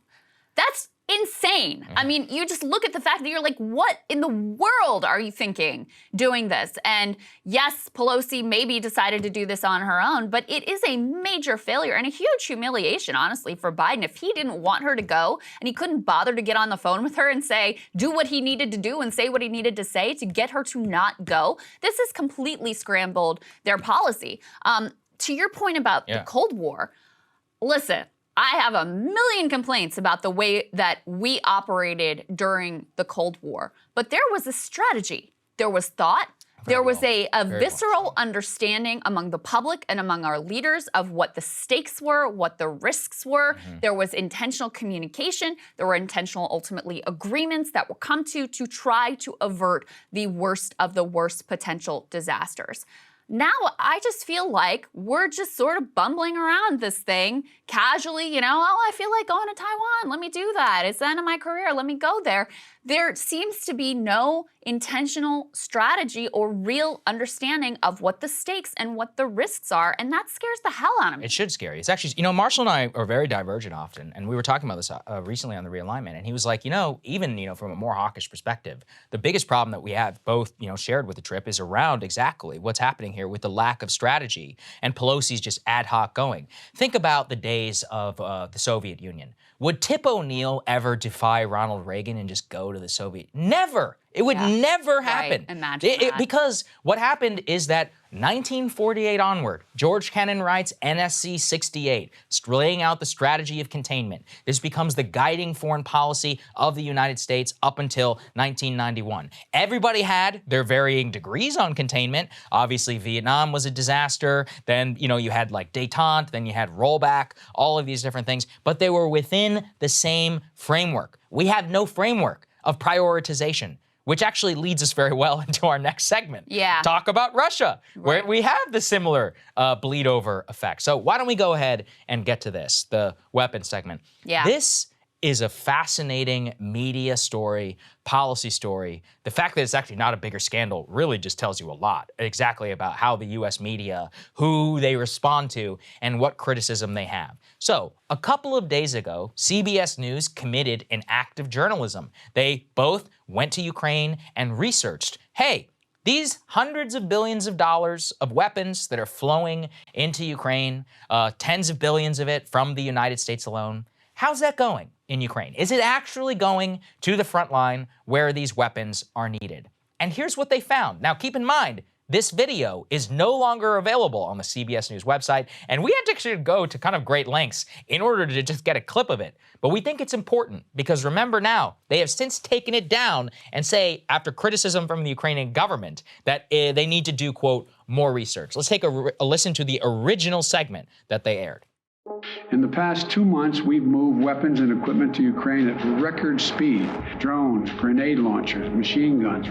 That's insane. I mean, you just look at the fact that you're like, what in the world are you thinking doing this? And yes, Pelosi maybe decided to do this on her own, but it is a major failure and a huge humiliation, honestly, for Biden. If he didn't want her to go and he couldn't bother to get on the phone with her and do what he needed to do and say what he needed to say to get her to not go, this has completely scrambled their policy. To your point about the Cold War, listen, I have a million complaints about the way that we operated during the Cold War, but there was a strategy. There was thought. There was a visceral understanding among the public and among our leaders of what the stakes were, what the risks were. There was intentional communication. There were intentional, ultimately, agreements that were come to try to avert the worst of the worst potential disasters. Now I just feel like we're just sort of bumbling around this thing casually, I feel like going to Taiwan. Let me do that. It's the end of my career. Let me go there. There seems to be no intentional strategy or real understanding of what the stakes and what the risks are, and that scares the hell out of me.
It should scare you. It's actually, Marshall and I are very divergent often, and we were talking about this recently on the realignment, and he was like, even, from a more hawkish perspective, the biggest problem that we have both, shared with the trip is around exactly what's happening here with the lack of strategy and Pelosi's just ad hoc going. Think about the days of the Soviet Union. Would Tip O'Neill ever defy Ronald Reagan and just go to the Soviet? Never. It would never happen.
Right. Imagine that.
Because what happened is that 1948 onward, George Kennan writes NSC 68, laying out the strategy of containment. This becomes the guiding foreign policy of the United States up until 1991. Everybody had their varying degrees on containment. Obviously, Vietnam was a disaster. Then, you had like détente, then you had rollback, all of these different things, but they were within the same framework. We have no framework of prioritization, which actually leads us very well into our next segment.
Yeah.
Talk about Russia, where we have the similar bleed over effect. So why don't we go ahead and get to this, the weapons segment.
Yeah.
This is a fascinating media story, policy story. The fact that it's actually not a bigger scandal really just tells you a lot exactly about how the US media, who they respond to, and what criticism they have. So a couple of days ago, CBS News committed an act of journalism. They both went to Ukraine and researched, hey, these hundreds of billions of dollars of weapons that are flowing into Ukraine, tens of billions of it from the United States alone, how's that going in Ukraine? Is it actually going to the front line where these weapons are needed? And here's what they found. Now, keep in mind, this video is no longer available on the CBS News website, and we had to actually go to kind of great lengths in order to just get a clip of it. But we think it's important because remember now, they have since taken it down and say, after criticism from the Ukrainian government, that they need to do, quote, more research. Let's take a listen to the original segment that they aired.
In the past 2 months, we've moved weapons and equipment to Ukraine at record speed. Drones, grenade launchers, machine guns.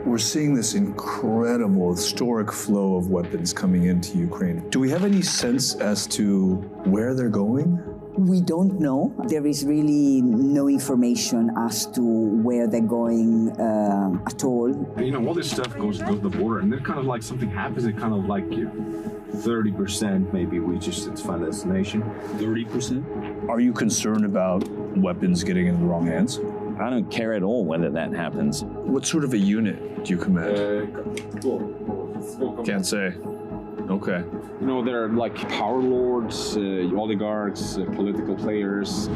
We're seeing this incredible, historic flow of weapons coming into Ukraine. Do we have any sense as to where they're going?
We don't know. There is really no information as to where they're going at all.
All this stuff goes to the border, and then kind of like something happens, it kind of like 30% maybe reaches its final destination.
30%? Are you concerned about weapons getting in the wrong hands?
I don't care at all whether that happens.
What sort of a unit do you command? Can't say. Okay.
There are like power lords, oligarchs, political players.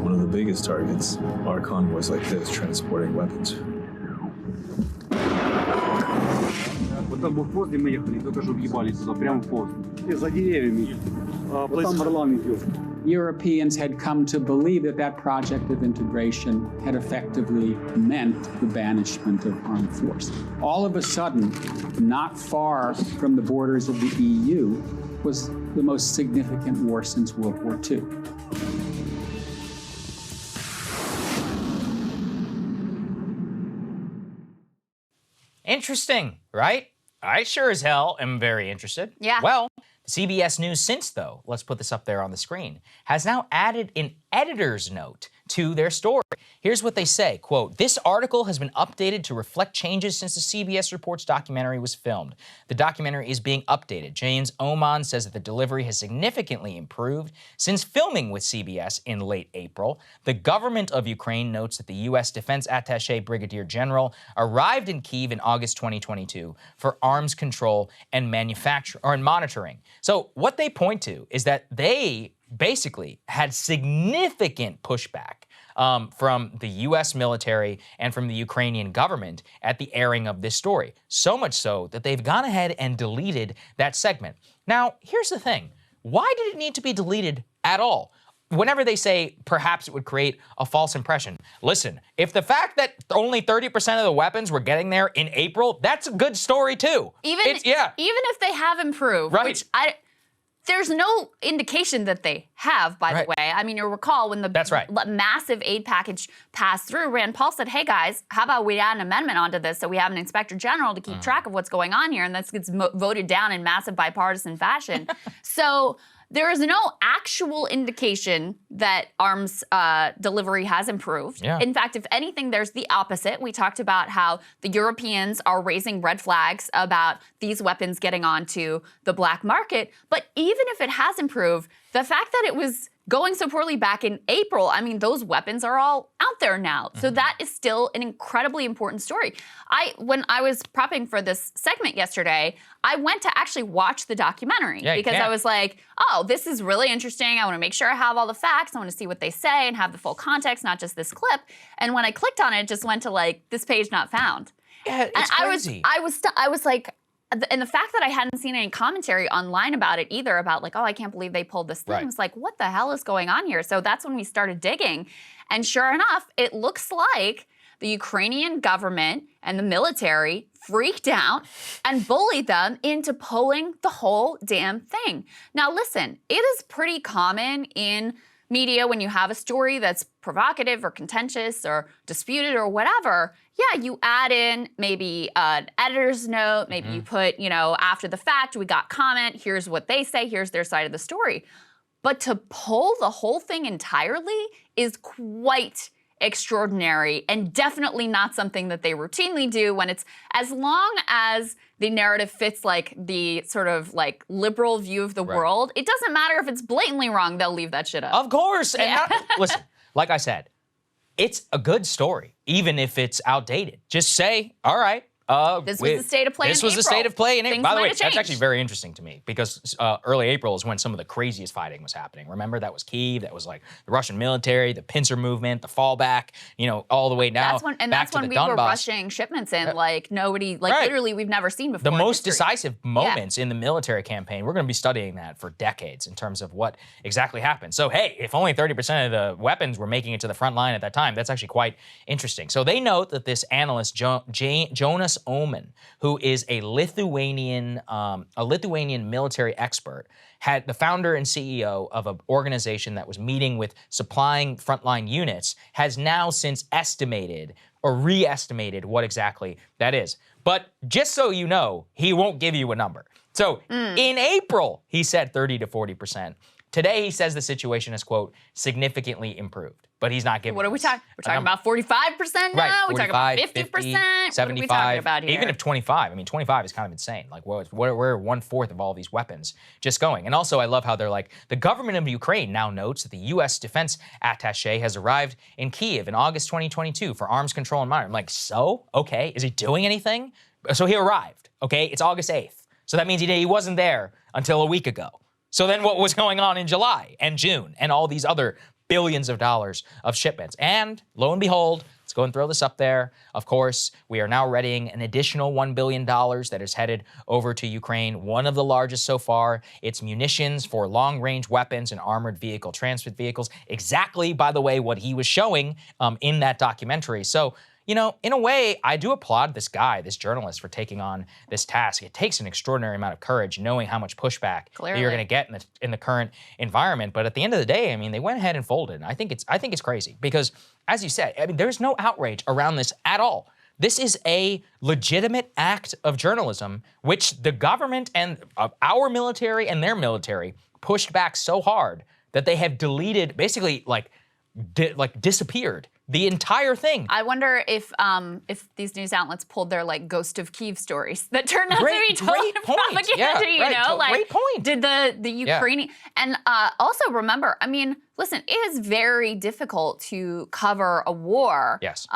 One of the biggest targets are convoys like this transporting weapons.
Вот там был пост, где мы ехали, только что въебались туда, прямо в пост. И за деревьями. Вот там Орлан идет.
Europeans had come to believe that that project of integration had effectively meant the banishment of armed force. All of a sudden, not far from the borders of the EU, was the most significant war since World War II.
Interesting, right? I sure as hell am very interested.
Yeah.
Well, CBS News since, though, let's put this up there on the screen, has now added an editor's note to their story. Here's what they say, quote, "This article has been updated to reflect changes since the CBS Reports documentary was filmed. The documentary is being updated. James Oman says that the delivery has significantly improved since filming with CBS in late April. The government of Ukraine notes that the U.S. Defense Attaché Brigadier General arrived in Kyiv in August 2022 for arms control and monitoring." So what they point to is that they basically had significant pushback from the U.S. military and from the Ukrainian government at the airing of this story. So much so that they've gone ahead and deleted that segment. Now, here's the thing. Why did it need to be deleted at all? Whenever they say perhaps it would create a false impression, listen, if the fact that only 30% of the weapons were getting there in April, that's a good story too.
Even if they have improved,
Right.
which there's no indication that they have, by the way. I mean, you'll recall when the massive aid package passed through, Rand Paul said, hey guys, how about we add an amendment onto this so we have an inspector general to keep track of what's going on here, and this gets voted down in massive bipartisan fashion. So there is no actual indication that arms delivery has improved.
Yeah.
In fact, if anything, there's the opposite. We talked about how the Europeans are raising red flags about these weapons getting onto the black market. But even if it has improved, the fact that it was going so poorly back in April, I mean, those weapons are all out there now. So that is still an incredibly important story. When I was prepping for this segment yesterday, I went to actually watch the documentary because I was like, oh, this is really interesting. I want to make sure I have all the facts. I want to see what they say and have the full context, not just this clip. And when I clicked on it, it just went to like, this page not found.
Yeah, it's crazy.
I was like, and the fact that I hadn't seen any commentary online about it either, about like, oh, I can't believe they pulled this thing. I was like, what the hell is going on here? So that's when we started digging. And sure enough, it looks like the Ukrainian government and the military freaked out and bullied them into pulling the whole damn thing. Now listen, it is pretty common in media when you have a story that's provocative or contentious or disputed or whatever, yeah, you add in maybe an editor's note, maybe you put, after the fact, we got comment, here's what they say, here's their side of the story. But to pull the whole thing entirely is quite extraordinary and definitely not something that they routinely do when it's, as long as the narrative fits like the sort of like liberal view of the world, it doesn't matter if it's blatantly wrong, they'll leave that shit up.
Of course. And listen, like I said, it's a good story, even if it's outdated. Just say, all right.
This was the state of play in April.
This was the state of play in April. By the way, that's
changed.
actually very interesting to me because early April is when some of the craziest fighting was happening. Remember, that was Kyiv, that was like the Russian military, the pincer movement, the fallback, all the way now.
That's when we were rushing shipments in like nobody, like literally we've never seen before.
The most decisive moments in the military campaign, we're going to be studying that for decades in terms of what exactly happened. So, hey, if only 30% of the weapons were making it to the front line at that time, that's actually quite interesting. So they note that this analyst, Jonas Oman, who is a Lithuanian military expert, had the founder and CEO of an organization that was meeting with supplying frontline units, has now since estimated or re-estimated what exactly that is. But just so you know, he won't give you a number. So in April, he said 30 to 40%. Today, he says the situation has, quote, significantly improved. But he's not giving.
What are we talking? We're talking about 45% now?
Right,
We're talking about 50%?
50, 75.
What are we talking about here?
Even if 25, I mean, 25 is kind of insane. Like, where 1/4 of all these weapons just going? And also, I love how they're like, the government of Ukraine now notes that the U.S. defense attaché has arrived in Kyiv in August 2022 for arms control and monitoring. I'm like, so? Okay. Is he doing anything? So he arrived, okay? It's August 8th. So that means he wasn't there until a week ago. So then what was going on in July and June and all these other billions of dollars of shipments? And lo and behold, let's go and throw this up there. Of course, we are now readying an additional $1 billion that is headed over to Ukraine, one of the largest so far. It's munitions for long-range weapons and armored vehicle transport vehicles. Exactly, by the way, what he was showing in that documentary. So, in a way, I do applaud this guy, this journalist, for taking on this task. It takes an extraordinary amount of courage, knowing how much pushback that you're going to get in the current environment. But at the end of the day, I mean, they went ahead and folded. And I think it's crazy because, as you said, I mean, there's no outrage around this at all. This is a legitimate act of journalism, which the government and our military and their military pushed back so hard that they have deleted, basically, disappeared the entire thing.
I wonder if these news outlets pulled their Ghost of Kyiv stories that turned out to be total propaganda.
Great point.
Did the Ukrainian and also remember, I mean, listen, it is very difficult to cover a war.
Yes.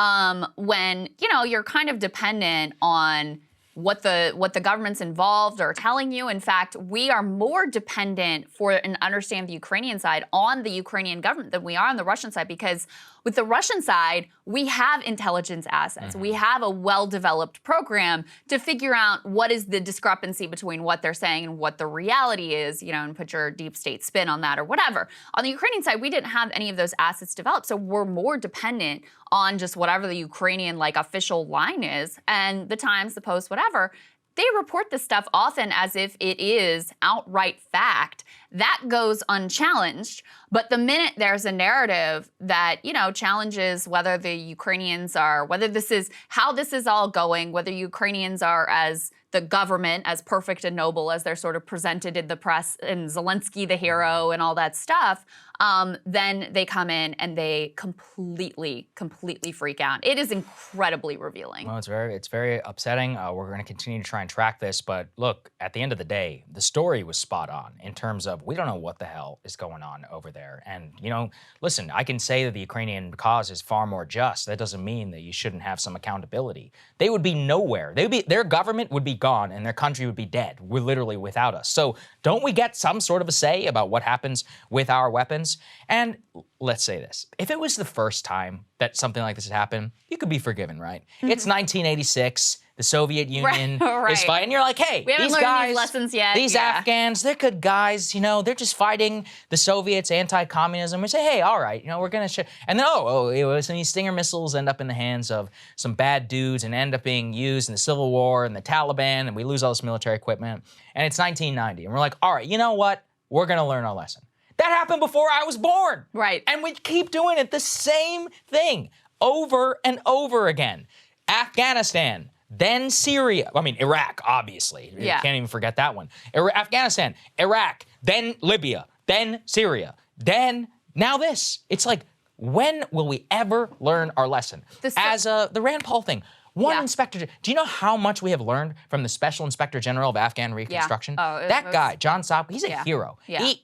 When you're kind of dependent on what the governments involved are telling you. In fact, we are more dependent and understand the Ukrainian side on the Ukrainian government than we are on the Russian side, because with the Russian side, we have intelligence assets. We have a well-developed program to figure out what is the discrepancy between what they're saying and what the reality is, and put your deep state spin on that or whatever. On the Ukrainian side, we didn't have any of those assets developed, so we're more dependent on just whatever the Ukrainian official line is, and the Times, the Post, whatever. they report this stuff often as if it is outright fact. That goes unchallenged. But the minute there's a narrative that, challenges whether the Ukrainians are, whether this is how this is all going, whether Ukrainians are as the government, as perfect and noble as they're sort of presented in the press, and Zelensky the hero and all that stuff, then they come in and they completely freak out. It is incredibly revealing.
Well, it's very upsetting. We're going to continue to try and track this, but look, at the end of the day, the story was spot on in terms of we don't know what the hell is going on over there. And, listen, I can say that the Ukrainian cause is far more just. That doesn't mean that you shouldn't have some accountability. They would be nowhere. Their government would be gone and their country would be dead. We're literally without us. So don't we get some sort of a say about what happens with our weapons? And let's say this. If it was the first time that something like this had happened, you could be forgiven, right? It's 1986. The Soviet Union is fighting. And you're like, hey,
we haven't
these
learned
guys,
these lessons yet.
These Afghans, they're good guys. They're just fighting the Soviets, anti-communism. We say, hey, all right, we're going to and then, some of these Stinger missiles end up in the hands of some bad dudes and end up being used in the Civil War and the Taliban, and we lose all this military equipment. And it's 1990. And we're like, all right, you know what? We're going to learn our lesson. That happened before I was born.
Right.
And we keep doing it, the same thing, over and over again. Afghanistan, then Syria. Iraq, obviously.
Yeah.
You can't even forget that one. Afghanistan, Iraq, then Libya, then Syria, then now this. It's like, when will we ever learn our lesson? As the Rand Paul thing. Inspector. Do you know how much we have learned from the Special Inspector General of Afghan Reconstruction?
Yeah.
That guy, John Saagar, he's a hero.
Yeah.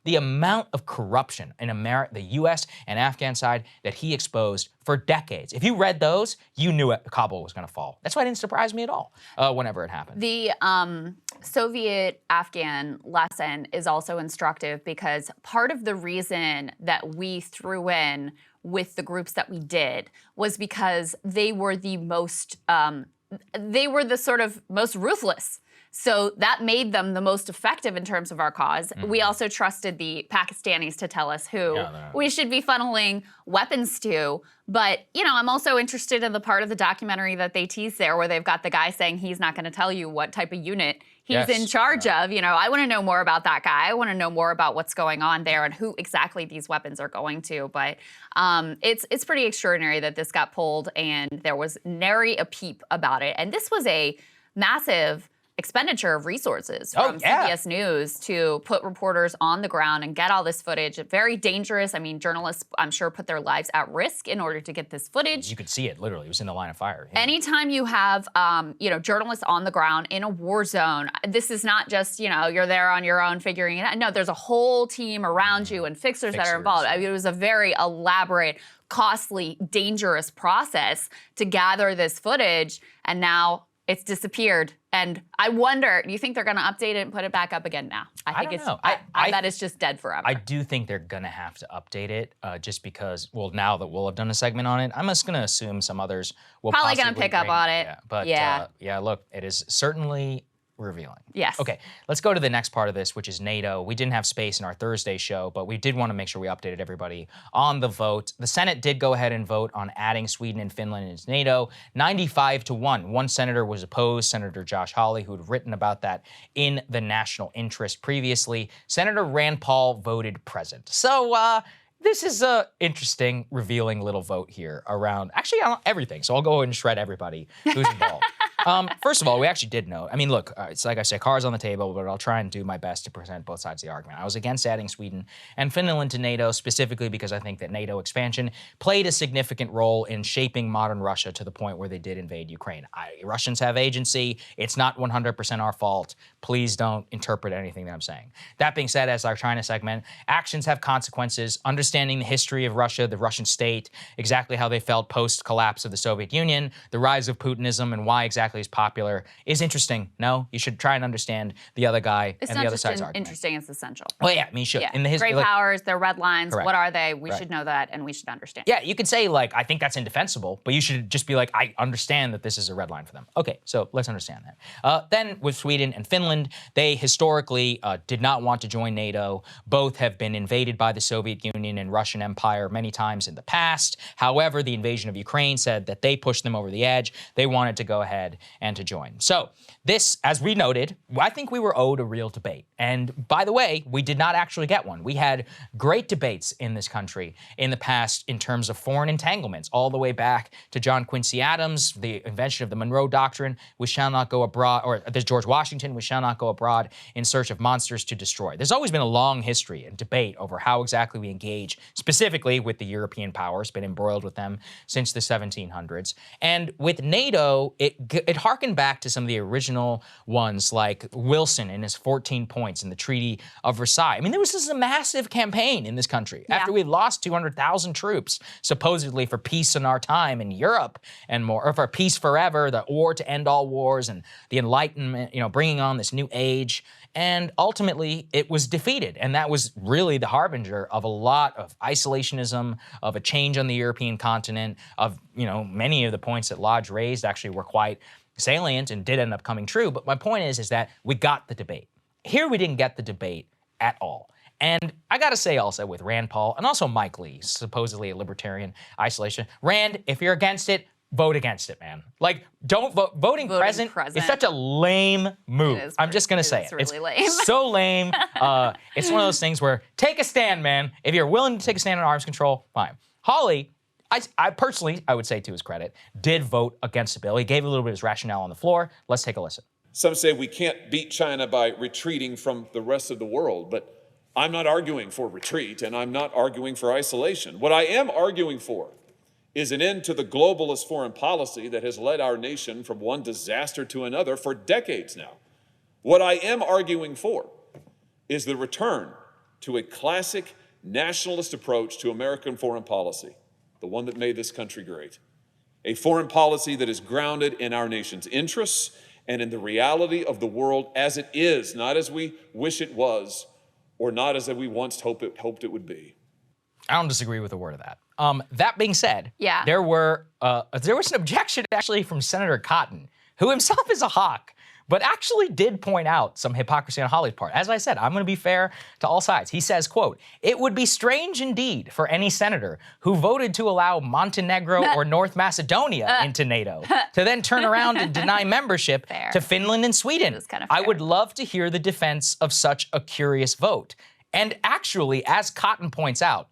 The amount of corruption in the U.S. and Afghan side that he exposed for decades. If you read those, you knew Kabul was going to fall. That's why it didn't surprise me at all whenever it happened.
The Soviet-Afghan lesson is also instructive because part of the reason that we threw in with the groups that we did was because they were the sort of most ruthless. So that made them the most effective in terms of our cause. We also trusted the Pakistanis to tell us who we should be funneling weapons to. But, I'm also interested in the part of the documentary that they tease there where they've got the guy saying he's not going to tell you what type of unit he's in charge of. I want to know more about that guy. I want to know more about what's going on there and who exactly these weapons are going to. But it's pretty extraordinary that this got pulled and there was nary a peep about it. And this was a massive expenditure of resources from CBS News to put reporters on the ground and get all this footage. Very dangerous. Journalists, I'm sure, put their lives at risk in order to get this footage.
You could see it, literally. It was in the line of fire. Yeah.
Anytime you have, journalists on the ground in a war zone, this is not just, you're there on your own figuring it out. No, there's a whole team around you and fixers that are involved. It was a very elaborate, costly, dangerous process to gather this footage, and now it's disappeared. And I wonder, do you think they're going to update it and put it back up again now? I think I bet it's just dead forever.
I do think they're going to have to update it just because, now that we'll have done a segment on it, I'm just going to assume some others will
probably going to pick up on it.
Look, it is certainly revealing.
Yes.
Okay, let's go to the next part of this, which is NATO. We didn't have space in our Thursday show, but we did want to make sure we updated everybody on the vote. The Senate did go ahead and vote on adding Sweden and Finland into NATO, 95-1. One senator was opposed, Senator Josh Hawley, who had written about that in the National Interest previously. Senator Rand Paul voted present. So, this is an interesting, revealing little vote here around, actually, everything. So I'll go and shred everybody who's involved. First of all, we actually did know. Look, it's like I said, cards on the table, but I'll try and do my best to present both sides of the argument. I was against adding Sweden and Finland to NATO specifically because I think that NATO expansion played a significant role in shaping modern Russia to the point where they did invade Ukraine. Russians have agency. It's not 100% our fault. Please don't interpret anything that I'm saying. That being said, as our China segment, actions have consequences. Understanding the history of Russia, the Russian state, exactly how they felt post-collapse of the Soviet Union, the rise of Putinism, and why exactly is popular is interesting. No, you should try and understand the other guy and the other side's argument.
Interesting, it's essential.
Well, yeah, you should.
Yeah.
In the history,
great powers, their red lines,
correct.
What are they? We should know that, and we should understand.
Yeah, you could say, I think that's indefensible, but you should just be like, I understand that this is a red line for them. Okay, so let's understand that. Then with Sweden and Finland, they historically did not want to join NATO. Both have been invaded by the Soviet Union and Russian Empire many times in the past. However, the invasion of Ukraine said that they pushed them over the edge. They wanted to go ahead and to join. So this, as we noted, I think we were owed a real debate. And by the way, we did not actually get one. We had great debates in this country in the past in terms of foreign entanglements, all the way back to John Quincy Adams, the invention of the Monroe Doctrine, we shall not go abroad, or there's George Washington, we shall not go abroad in search of monsters to destroy. There's always been a long history and debate over how exactly we engage specifically with the European powers, been embroiled with them since the 1700s. And with NATO, it harkened back to some of the original ones like Wilson and his 14 points in the Treaty of Versailles. I mean, there was this massive campaign in this country after we lost 200,000 troops, supposedly for peace in our time in Europe and more, or for peace forever, the war to end all wars and the Enlightenment, bringing on this new age. And ultimately, it was defeated. And that was really the harbinger of a lot of isolationism, of a change on the European continent, of, many of the points that Lodge raised actually were quite salient and did end up coming true. But my point is that we got the debate. Here we didn't get the debate at all. And I got to say also with Rand Paul and also Mike Lee, supposedly a libertarian isolation. Rand, if you're against it, vote against it, man. Like, don't vote. Voting present is such a lame move. I'm just going to say it.
It's really lame.
So lame. It's one of those things where take a stand, man. If you're willing to take a stand on arms control, fine. Hawley, I personally, I would say to his credit, did vote against the bill. He gave a little bit of his rationale on the floor. Let's take a listen.
Some say we can't beat China by retreating from the rest of the world, but I'm not arguing for retreat, and I'm not arguing for isolation. What I am arguing for is an end to the globalist foreign policy that has led our nation from one disaster to another for decades now. What I am arguing for is the return to a classic nationalist approach to American foreign policy, the one that made this country great. A foreign policy that is grounded in our nation's interests and in the reality of the world as it is, not as we wish it was, or not as we once hoped it would be.
I don't disagree with a word of that. That being said,
Yeah.
there was an objection actually from Senator Cotton, who himself is a hawk, but actually did point out some hypocrisy on Hawley's part. As I said, I'm going to be fair to all sides. He says, quote, "It would be strange indeed for any senator who voted to allow Montenegro or North Macedonia into NATO to then turn around and deny membership to Finland and Sweden.
Kind of
I would love to hear the defense of such a curious vote." And actually, as Cotton points out,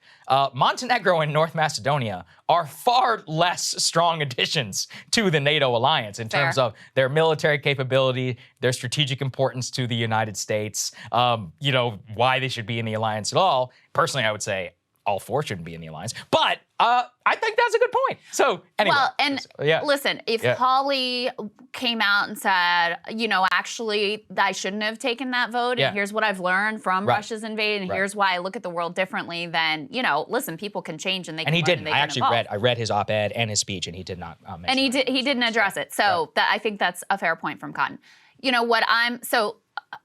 Montenegro and North Macedonia are far less strong additions to the NATO alliance in terms of their military capability, their strategic importance to the United States, why they should be in the alliance at all. Personally, I would say all four shouldn't be in the alliance. But I think that's a good point. So anyway.
Well, and listen, if Hawley came out and said, actually, I shouldn't have taken that vote, and here's what I've learned from Russia's invasion, and here's why I look at the world differently, then, listen, people can change and they can
And he
learn
didn't.
And they
I
can
actually
evolve.
I read his op-ed and his speech, and he did not mention
And
that.
he didn't address it. So I think that's a fair point from Cotton.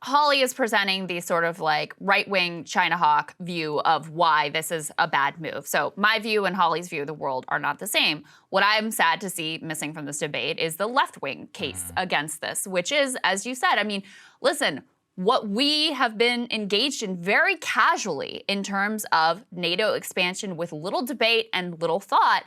Hawley is presenting the sort of like right-wing China hawk view of why this is a bad move. So my view and Hawley's view of the world are not the same. What I'm sad to see missing from this debate is the left-wing case against this, which is, as you said, listen, what we have been engaged in very casually in terms of NATO expansion with little debate and little thought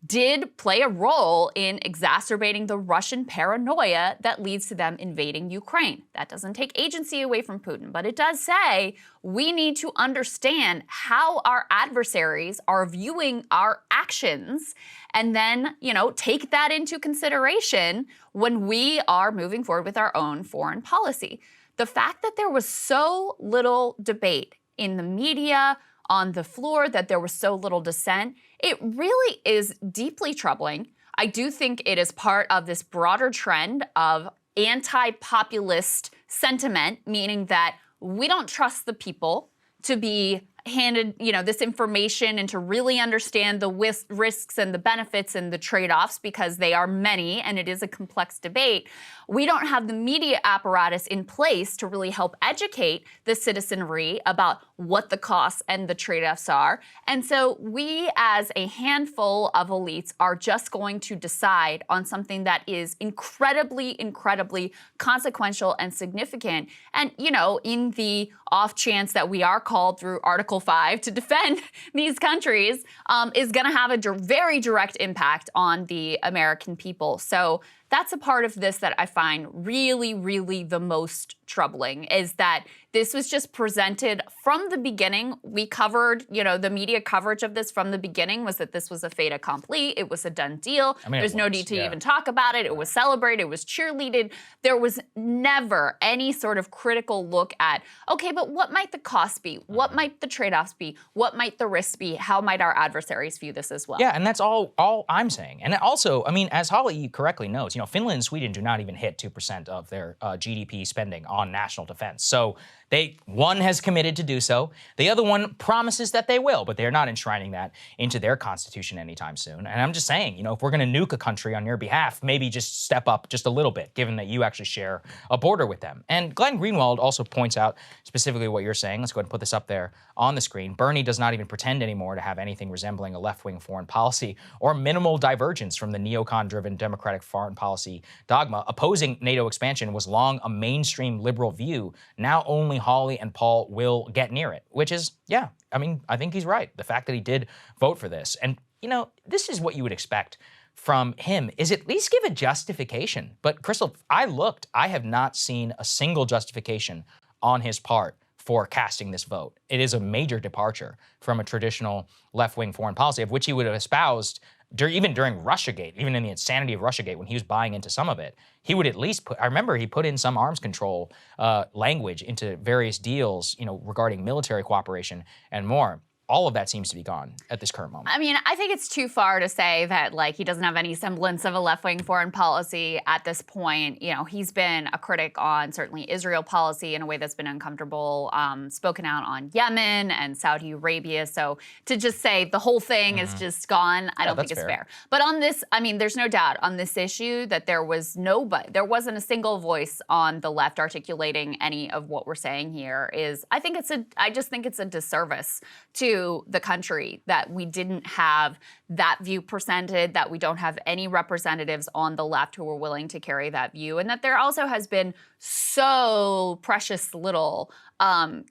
did play a role in exacerbating the Russian paranoia that leads to them invading Ukraine. That doesn't take agency away from Putin, but it does say we need to understand how our adversaries are viewing our actions and then, take that into consideration when we are moving forward with our own foreign policy. The fact that there was so little debate in the media, on the floor, that there was so little dissent, it really is deeply troubling. I do think it is part of this broader trend of anti-populist sentiment, meaning that we don't trust the people to be handed, this information and to really understand the risks and the benefits and the trade-offs, because they are many and it is a complex debate. We don't have the media apparatus in place to really help educate the citizenry about what the costs and the trade-offs are. And so we as a handful of elites are just going to decide on something that is incredibly, incredibly consequential and significant. And, in the off chance that we are called through Article 5 to defend these countries, is going to have a very direct impact on the American people. So that's a part of this that I find really, really the most troubling, is that this was just presented from the beginning. We covered, the media coverage of this from the beginning was that this was a fait accompli. It was a done deal. There's no need to even talk about it. It was celebrated. It was cheerleaded. There was never any sort of critical look at, okay, but what might the cost be? What might the trade-offs be? What might the risks be? How might our adversaries view this as well?
Yeah, and that's all I'm saying. And also, I mean, as Holly correctly notes, Finland and Sweden do not even hit 2% of their GDP spending on national defense. So one has committed to do so. The other one promises that they will, but they're not enshrining that into their constitution anytime soon. And I'm just saying, if we're going to nuke a country on your behalf, maybe just step up just a little bit, given that you actually share a border with them. And Glenn Greenwald also points out specifically what you're saying. Let's go ahead and put this up there on the screen. Bernie does not even pretend anymore to have anything resembling a left-wing foreign policy or minimal divergence from the neocon-driven democratic foreign policy dogma. Opposing NATO expansion was long a mainstream liberal view. Now only Holly and Paul will get near it, which is, yeah, I mean, I think he's right. The fact that he did vote for this. And, this is what you would expect from him, is at least give a justification. But Krystal, I have not seen a single justification on his part for casting this vote. It is a major departure from a traditional left-wing foreign policy, of which he would have espoused even during Russiagate, even in the insanity of Russiagate, when he was buying into some of it. He would at least I remember he put in some arms control language into various deals, regarding military cooperation and more. All of that seems to be gone at this current moment.
I mean, I think it's too far to say that, he doesn't have any semblance of a left-wing foreign policy at this point. He's been a critic on certainly Israel policy in a way that's been uncomfortable, spoken out on Yemen and Saudi Arabia. So to just say the whole thing is just gone, I don't think it's fair. But on this, I mean, there's no doubt on this issue that there wasn't a single voice on the left articulating any of what we're saying here. I just think it's a disservice to the country that we didn't have that view presented, that we don't have any representatives on the left who are willing to carry that view, and that there also has been so precious little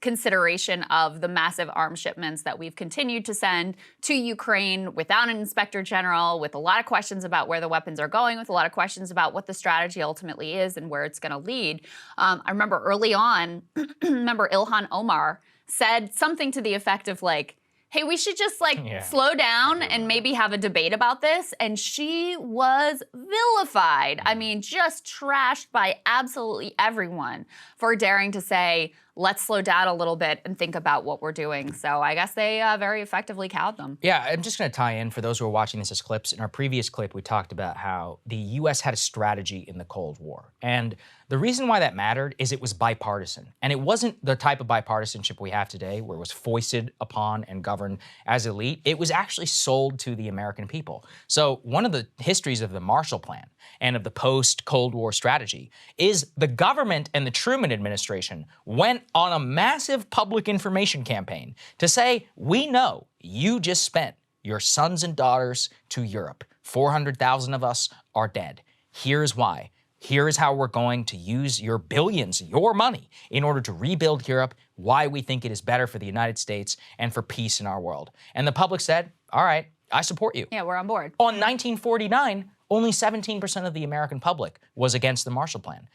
consideration of the massive arms shipments that we've continued to send to Ukraine without an inspector general, with a lot of questions about where the weapons are going, with a lot of questions about what the strategy ultimately is and where it's going to lead. I remember early on, Ilhan Omar said something to the effect of hey, we should just slow down and maybe have a debate about this. And she was vilified. I mean, just trashed by absolutely everyone for daring to say, let's slow down a little bit and think about what we're doing. So I guess they very effectively cowed them.
Yeah, I'm just going to tie in for those who are watching this as clips. In our previous clip, we talked about how the U.S. had a strategy in the Cold War. And the reason why that mattered is it was bipartisan. And it wasn't the type of bipartisanship we have today, where it was foisted upon and governed as elite. It was actually sold to the American people. So one of the histories of the Marshall Plan and of the post-Cold War strategy is the government and the Truman administration went on a massive public information campaign to say, we know you just spent your sons and daughters to Europe. 400,000 of us are dead. Here's why. Here is how we're going to use your billions, your money, in order to rebuild Europe, why we think it is better for the United States and for peace in our world. And the public said, all right, I support you.
Yeah, we're on board.
On 1949, only 17% of the American public was against the Marshall Plan.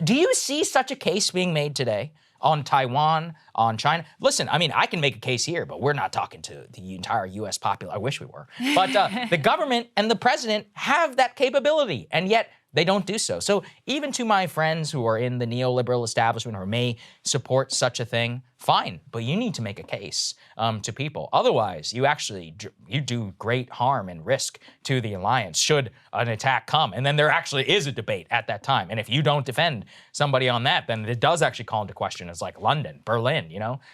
Do you see such a case being made today on Taiwan, on China? Listen, I mean, I can make a case here, but we're not talking to the entire U.S. population. I wish we were. But the government and the president have that capability, and yet they don't do so. So even to my friends who are in the neoliberal establishment or may support such a thing, fine, but you need to make a case to people. Otherwise, you do great harm and risk to the alliance should an attack come. And then there actually is a debate at that time. And if you don't defend somebody on that, then it does actually call into question. It's like London, Berlin,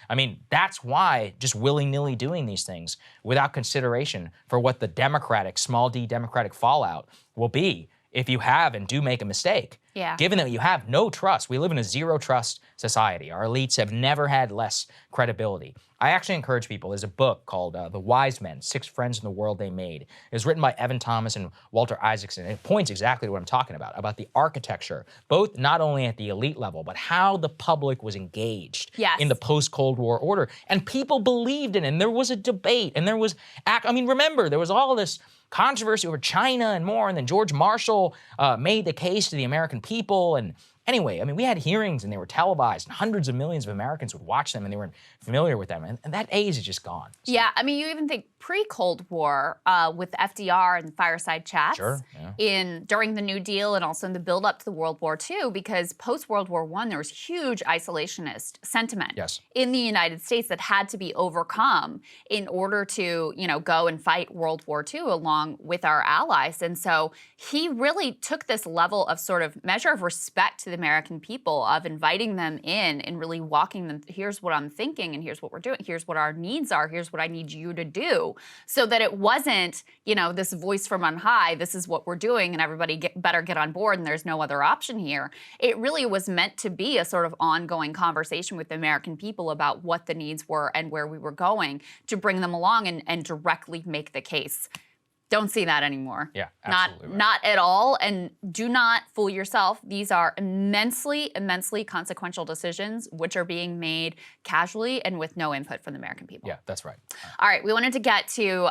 I mean, that's why just willy-nilly doing these things without consideration for what the democratic, small d democratic fallout will be if you have and do make a mistake,
Yeah.
Given that you have no trust, we live in a zero trust society. Our elites have never had less credibility. I actually encourage people, there's a book called The Wise Men, 6 Friends in the World They Made. It was written by Evan Thomas and Walter Isaacson. And it points exactly to what I'm talking about the architecture, both not only at the elite level, but how the public was engaged in the post-Cold War order. And people believed in it, and there was a debate, and there was, remember, there was all this controversy over China and more, and then George Marshall made the case to the American people. And anyway, we had hearings and they were televised, and hundreds of millions of Americans would watch them, and they weren't familiar with them. And that age is just gone. So.
Yeah, you even think pre-Cold War with FDR and fireside chats during the New Deal and also in the build-up to the World War II, because post-World War I, there was huge isolationist sentiment in the United States that had to be overcome in order to, go and fight World War II along with our allies. And so he really took this level of sort of measure of respect to the American people, of inviting them in and really walking them, here's what I'm thinking and here's what we're doing, here's what our needs are, here's what I need you to do. So that it wasn't, this voice from on high, this is what we're doing and everybody better get on board and there's no other option here. It really was meant to be a sort of ongoing conversation with the American people about what the needs were and where we were going, to bring them along and directly make the case. Don't see that anymore.
Yeah, absolutely.
Not at all. And do not fool yourself. These are immensely, immensely consequential decisions which are being made casually and with no input from the American people.
Yeah, that's right.
All right, we wanted to get to,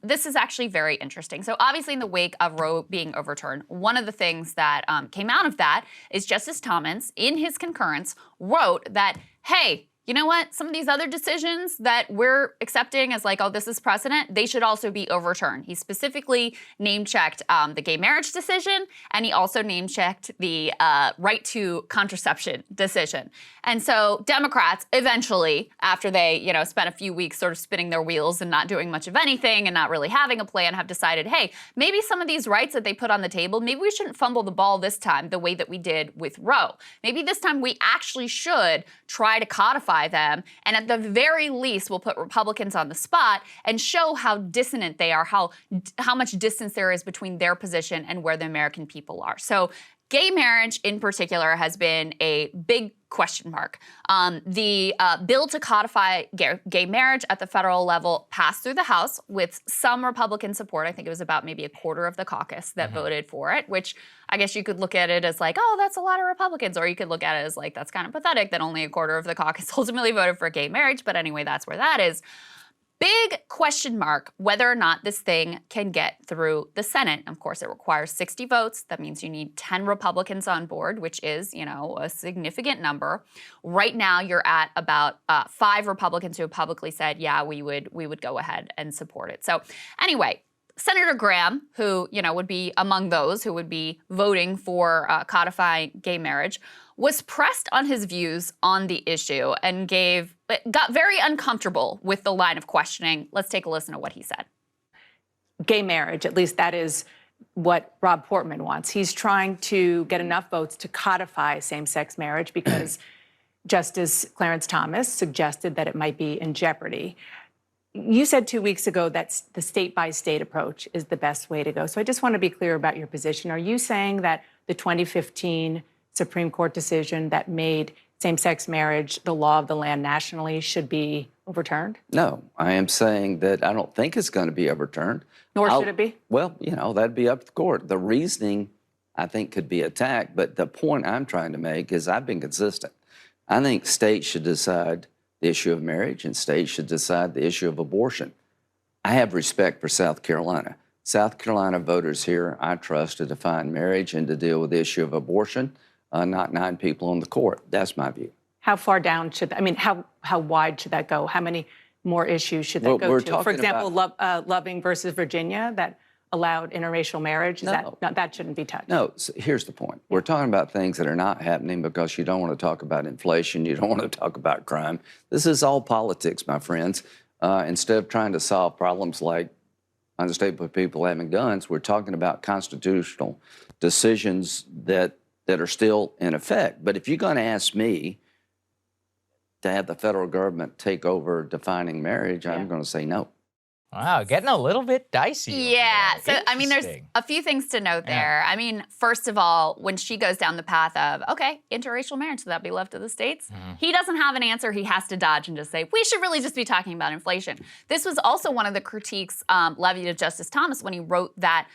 this is actually very interesting. So obviously in the wake of Roe being overturned, one of the things that came out of that is Justice Thomas, in his concurrence, wrote that, hey, you know what? Some of these other decisions that we're accepting as like, oh, this is precedent, they should also be overturned. He specifically name-checked the gay marriage decision, and he also name-checked the right to contraception decision. And so Democrats eventually, after they, spent a few weeks sort of spinning their wheels and not doing much of anything and not really having a plan, have decided, hey, maybe some of these rights that they put on the table, maybe we shouldn't fumble the ball this time the way that we did with Roe. Maybe this time we actually should try to codify them, and at the very least we'll put Republicans on the spot and show how dissonant they are, how much distance there is between their position and where the American people are. So gay marriage in particular has been a big question mark. The bill to codify gay marriage at the federal level passed through the House with some Republican support. I think it was about maybe a quarter of the caucus that voted for it, which I guess you could look at it as like, oh, that's a lot of Republicans, or you could look at it as like, that's kind of pathetic that only a quarter of the caucus ultimately voted for gay marriage. But anyway, that's where that is. Big question mark whether or not this thing can get through the Senate. Of course, it requires 60 votes. That means you need 10 Republicans on board, which is, a significant number. Right now, you're at about 5 Republicans who have publicly said, yeah, we would go ahead and support it. So anyway, Senator Graham, who, would be among those who would be voting for codifying gay marriage, was pressed on his views on the issue and got very uncomfortable with the line of questioning. Let's take a listen to what he said.
Gay marriage, at least that is what Rob Portman wants. He's trying to get enough votes to codify same-sex marriage because Justice Clarence Thomas suggested that it might be in jeopardy. You said 2 weeks ago that the state-by-state approach is the best way to go. So I just want to be clear about your position. Are you saying that the 2015 Supreme Court decision that made same-sex marriage the law of the land nationally should be overturned?
No, I am saying that I don't think it's going to be overturned.
Nor should it be?
Well, that'd be up to the court. The reasoning, I think, could be attacked, but the point I'm trying to make is I've been consistent. I think states should decide the issue of marriage, and states should decide the issue of abortion. I have respect for South Carolina. South Carolina voters here, I trust, to define marriage and to deal with the issue of abortion, not 9 people on the court. That's my view.
How far down should, how wide should that go? How many more issues should that go to? For example, Loving versus Virginia, that allowed interracial marriage, that shouldn't be touched?
No, so here's the point. We're talking about things that are not happening because you don't want to talk about inflation, you don't want to talk about crime. This is all politics, my friends. Instead of trying to solve problems like unstable people having guns, we're talking about constitutional decisions that are still in effect. But if you're going to ask me to have the federal government take over defining marriage, I'm going to say no.
Wow, getting a little bit dicey.
Yeah. So, I mean, there's
Interesting.
a few things to note there. I mean, first of all, when she goes down the path of, okay, interracial marriage, should that be left to the states? He doesn't have an answer. He has to dodge and just say, we should really just be talking about inflation. This was also one of the critiques levied at Justice Thomas when he wrote that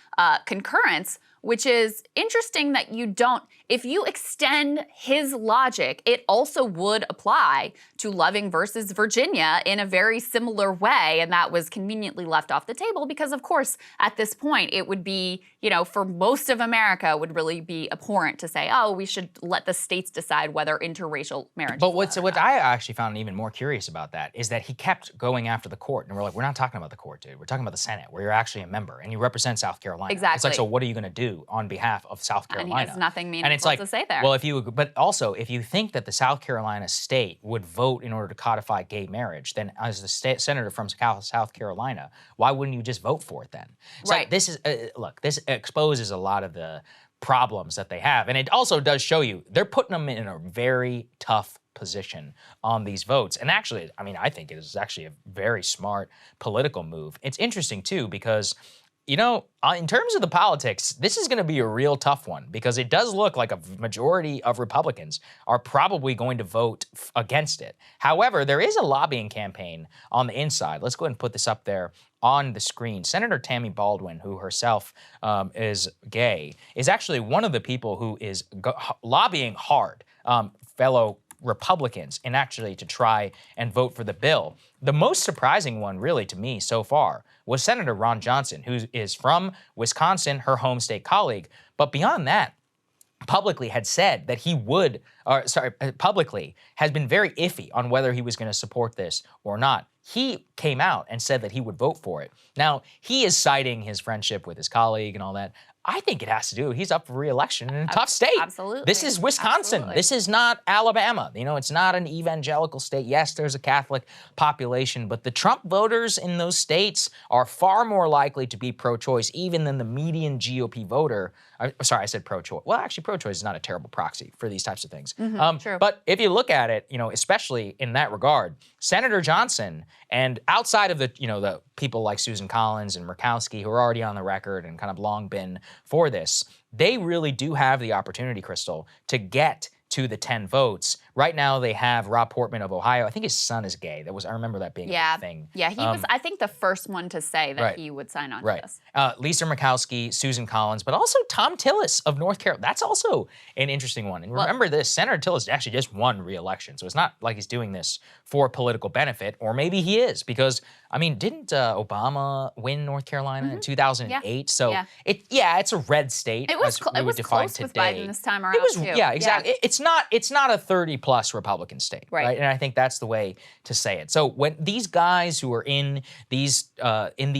concurrence, which is interesting that you don't, if you extend his logic, it also would apply to Loving versus Virginia in a very similar way, and that was conveniently left off the table because, of course, at this point, it would be, you know, for most of America, would really be abhorrent to say, oh, we should let the states decide whether interracial marriage
But
is allowed.
what I actually found even more curious about that is that he kept going after the court, and we're like, we're not talking about the court, dude. We're talking about the Senate, where you're actually a member, and you represent South Carolina. It's
Exactly.
like, so what are you going to do on behalf of South
And
Carolina?
he has nothing meaningful
and it's like,
to say there.
Well, but also, if you think that the South Carolina state would vote in order to codify gay marriage, then as the senator from South Carolina, why wouldn't you just vote for it then? So
Right.
this is, look, this exposes a lot of the problems that they have. And it also does show you, they're putting them in a very tough position on these votes. And actually, I mean, I think it is actually a very smart political move. It's interesting too, because you know, in terms of the politics, this is going to be a real tough one because it does look like a majority of Republicans are probably going to vote against it. However, there is a lobbying campaign on the inside. Let's go ahead and put this up there on the screen. Senator Tammy Baldwin, who herself is gay, is actually one of the people who is lobbying hard, fellow Republicans, and actually to try and vote for the bill. The most surprising one, really, to me so far was Senator Ron Johnson, who is from Wisconsin, her home state colleague. But beyond that, publicly had said that he would, publicly has been very iffy on whether he was going to support this or not. He came out and said that he would vote for it. Now, he is citing his friendship with his colleague and all that. I think it has to do, he's up for re-election in a tough state.
Absolutely.
This is Wisconsin.
Absolutely.
This is not Alabama. You know, it's not an evangelical state. Yes, there's a Catholic population, but the Trump voters in those states are far more likely to be pro-choice even than the median GOP voter. Sorry, I said pro-choice. Well, actually, pro-choice is not a terrible proxy for these types of things.
True.
But if you look at it, you know, especially in that regard, Senator Johnson, and outside of the, you know, the people like Susan Collins and Murkowski, who are already on the record and kind of long been for this, they really do have the opportunity, Krystal, to get to the 10 votes. Right now, they have Rob Portman of Ohio. I think his son is gay. I remember that being a thing.
Yeah, he was, I think, the first one to say that
Right.
he would sign on to
Right.
this.
Lisa Murkowski, Susan Collins, but also Tom Tillis of North Carolina. That's also an interesting one. And remember this, Senator Tillis actually just won re-election. So it's not like he's doing this for political benefit, or maybe he is, because, I mean, didn't Obama win North Carolina in 2008? So it's a red state.
It was,
as we
it
would
was
define
close with
today.
Biden this time around,
It was,
too.
yeah, exactly. It's not a 30-plus Republican state, right? And I think that's the way to say it. So when these guys who are in these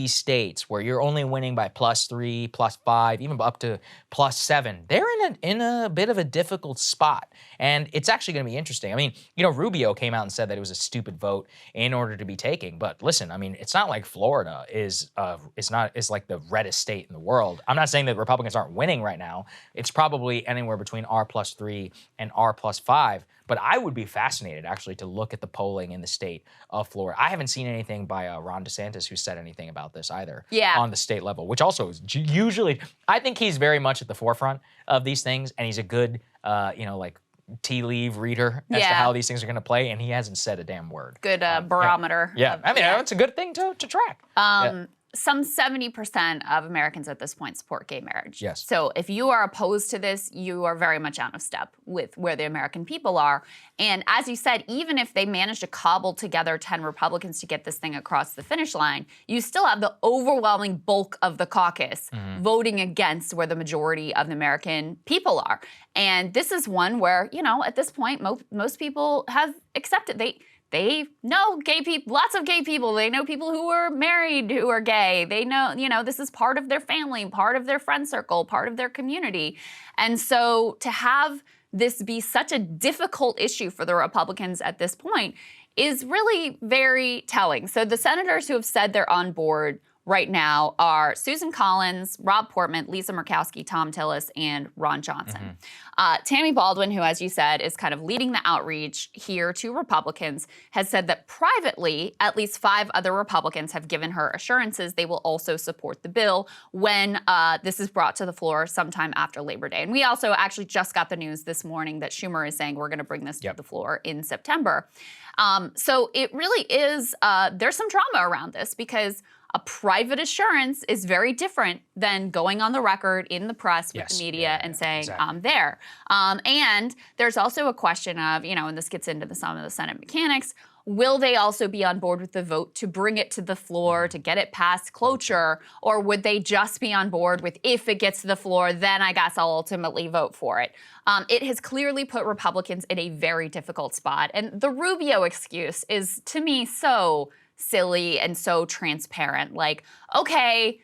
states where you're only winning by +3, +5, even up to +7, they're in a bit of a difficult spot. And it's actually going to be interesting. I mean, you know, Rubio came out and said that it was a stupid vote in order to be taken. But listen, I mean, it's not like Florida is like the reddest state in the world. I'm not saying that Republicans aren't winning right now. It's probably anywhere between R+3 and R+5. But I would be fascinated, actually, to look at the polling in the state of Florida. I haven't seen anything by Ron DeSantis who said anything about this either on the state level, which also is usually, I think he's very much at the forefront of these things, and he's a good, like, tea leaf reader as to how these things are going to play, and he hasn't said a damn word.
Good barometer.
Yeah, I mean, it's a good thing to track.
Some 70% of Americans at this point support gay marriage.
Yes.
So if you are opposed to this, you are very much out of step with where the American people are. And as you said, even if they manage to cobble together 10 Republicans to get this thing across the finish line, you still have the overwhelming bulk of the caucus voting against where the majority of the American people are. And this is one where, you know, at this point, most people have accepted. They know gay people, lots of gay people. They know people who are married who are gay. They know, you know, this is part of their family, part of their friend circle, part of their community. And so to have this be such a difficult issue for the Republicans at this point is really very telling. So the senators who have said they're on board: right now are Susan Collins, Rob Portman, Lisa Murkowski, Tom Tillis, and Ron Johnson. Tammy Baldwin, who, as you said, is kind of leading the outreach here to Republicans, has said that privately, at least 5 other Republicans have given her assurances they will also support the bill when this is brought to the floor sometime after Labor Day. And we also actually just got the news this morning that Schumer is saying we're going to bring this to the floor in September. So it really is, there's some drama around this because a private assurance is very different than going on the record in the press with the media and saying, I'm there. And there's also a question of, and this gets into some of the Senate mechanics, will they also be on board with the vote to bring it to the floor, to get it past cloture, or would they just be on board with if it gets to the floor, then I guess I'll ultimately vote for it? It has clearly put Republicans in a very difficult spot. And the Rubio excuse is, to me, so silly and so transparent. Like, okay,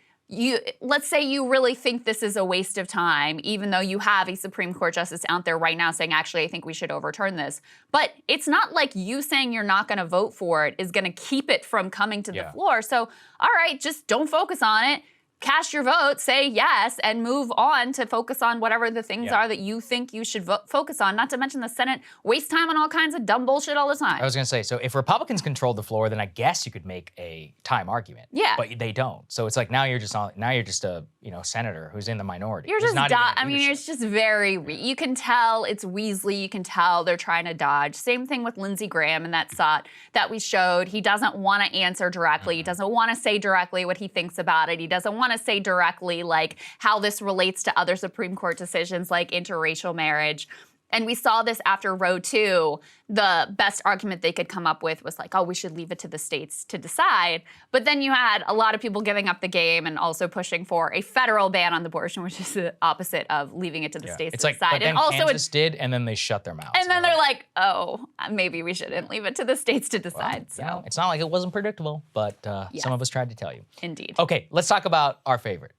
let's say you really think this is a waste of time, even though you have a Supreme Court justice out there right now saying, actually, I think we should overturn this. But it's not like you saying you're not going to vote for it is going to keep it from coming to the floor. So, all right, just don't focus on it. Cast your vote, say yes, and move on to focus on whatever the things are that you think you should focus on. Not to mention the Senate wastes time on all kinds of dumb bullshit all the time.
I was going to say, so if Republicans controlled the floor, then I guess you could make a time argument.
Yeah.
But they don't. So it's like now you're just a senator who's in the minority.
You're just it's just very you can tell it's Weasley. You can tell they're trying to dodge. Same thing with Lindsey Graham and that SOT that we showed. He doesn't want to answer directly. He doesn't want to say directly what he thinks about it. He doesn't want to say directly like how this relates to other Supreme Court decisions like interracial marriage. And we saw this after Roe 2. The best argument they could come up with was like, oh, we should leave it to the states to decide. But then you had a lot of people giving up the game and also pushing for a federal ban on abortion, which is the opposite of leaving it to the states to decide.
But then
and also
Kansas did, and then they shut their mouths.
And then they're like, oh, maybe we shouldn't leave it to the states to decide.
It's not like it wasn't predictable, but some of us tried to tell you.
Indeed.
Okay, let's talk about our favorite.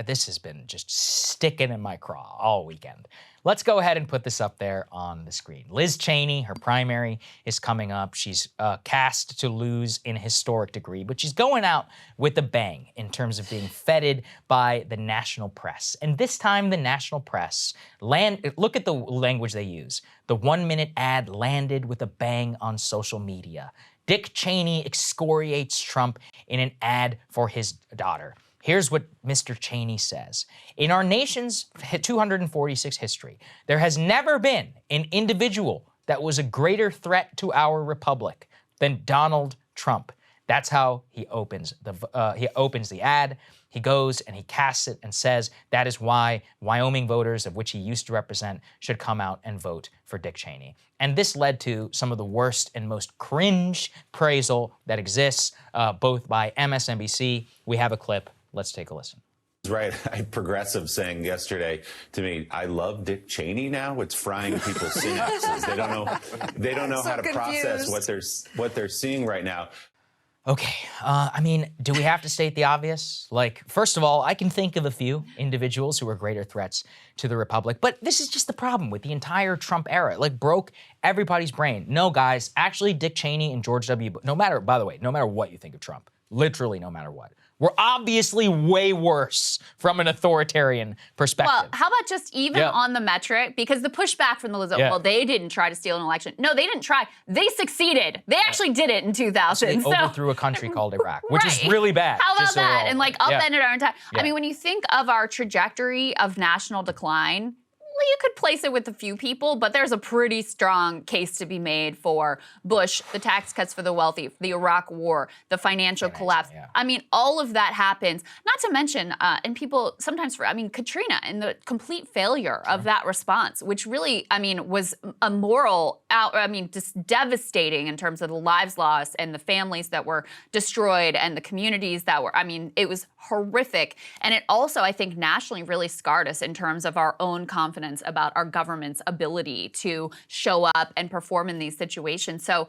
This has been just sticking in my craw all weekend. Let's go ahead and put this up there on the screen. Liz Cheney, her primary is coming up. She's cast to lose in a historic degree, but she's going out with a bang in terms of being feted by the national press. And this time the national press, look at the language they use. The 1-minute ad landed with a bang on social media. Dick Cheney excoriates Trump in an ad for his daughter. Here's what Mr. Cheney says. In our nation's 246 history, there has never been an individual that was a greater threat to our republic than Donald Trump. That's how he opens the ad. He goes and he casts it and says that is why Wyoming voters, of which he used to represent, should come out and vote for Dick Cheney. And this led to some of the worst and most cringe appraisal that exists, both by MSNBC. We have a clip. Let's take a listen.
Right. A progressive saying yesterday to me, I love Dick Cheney now. It's frying people's synapses. They don't know how to process what they're seeing right now.
Okay. Do we have to state the obvious? Like, first of all, I can think of a few individuals who are greater threats to the republic, but this is just the problem with the entire Trump era. Like, broke everybody's brain. No, guys, actually, Dick Cheney and George W. Bush, no matter what you think of Trump, literally no matter what, we're obviously way worse from an authoritarian perspective.
Well, how about just even on the metric? Because the pushback from the Lizzo, well, they didn't try to steal an election. No, they didn't try. They succeeded. They actually did it in 2000.
They overthrew a country called Iraq, which is really bad.
How about that? And upended our entire... I mean, when you think of our trajectory of national decline, you could place it with a few people, but there's a pretty strong case to be made for Bush, the tax cuts for the wealthy, the Iraq war, the financial collapse. Yeah. I mean, all of that happens. Not to mention, and people sometimes Katrina and the complete failure of that response, which really, was a moral just devastating in terms of the lives lost and the families that were destroyed and the communities that were, it was horrific. And it also, I think, nationally really scarred us in terms of our own confidence about our government's ability to show up and perform in these situations. So,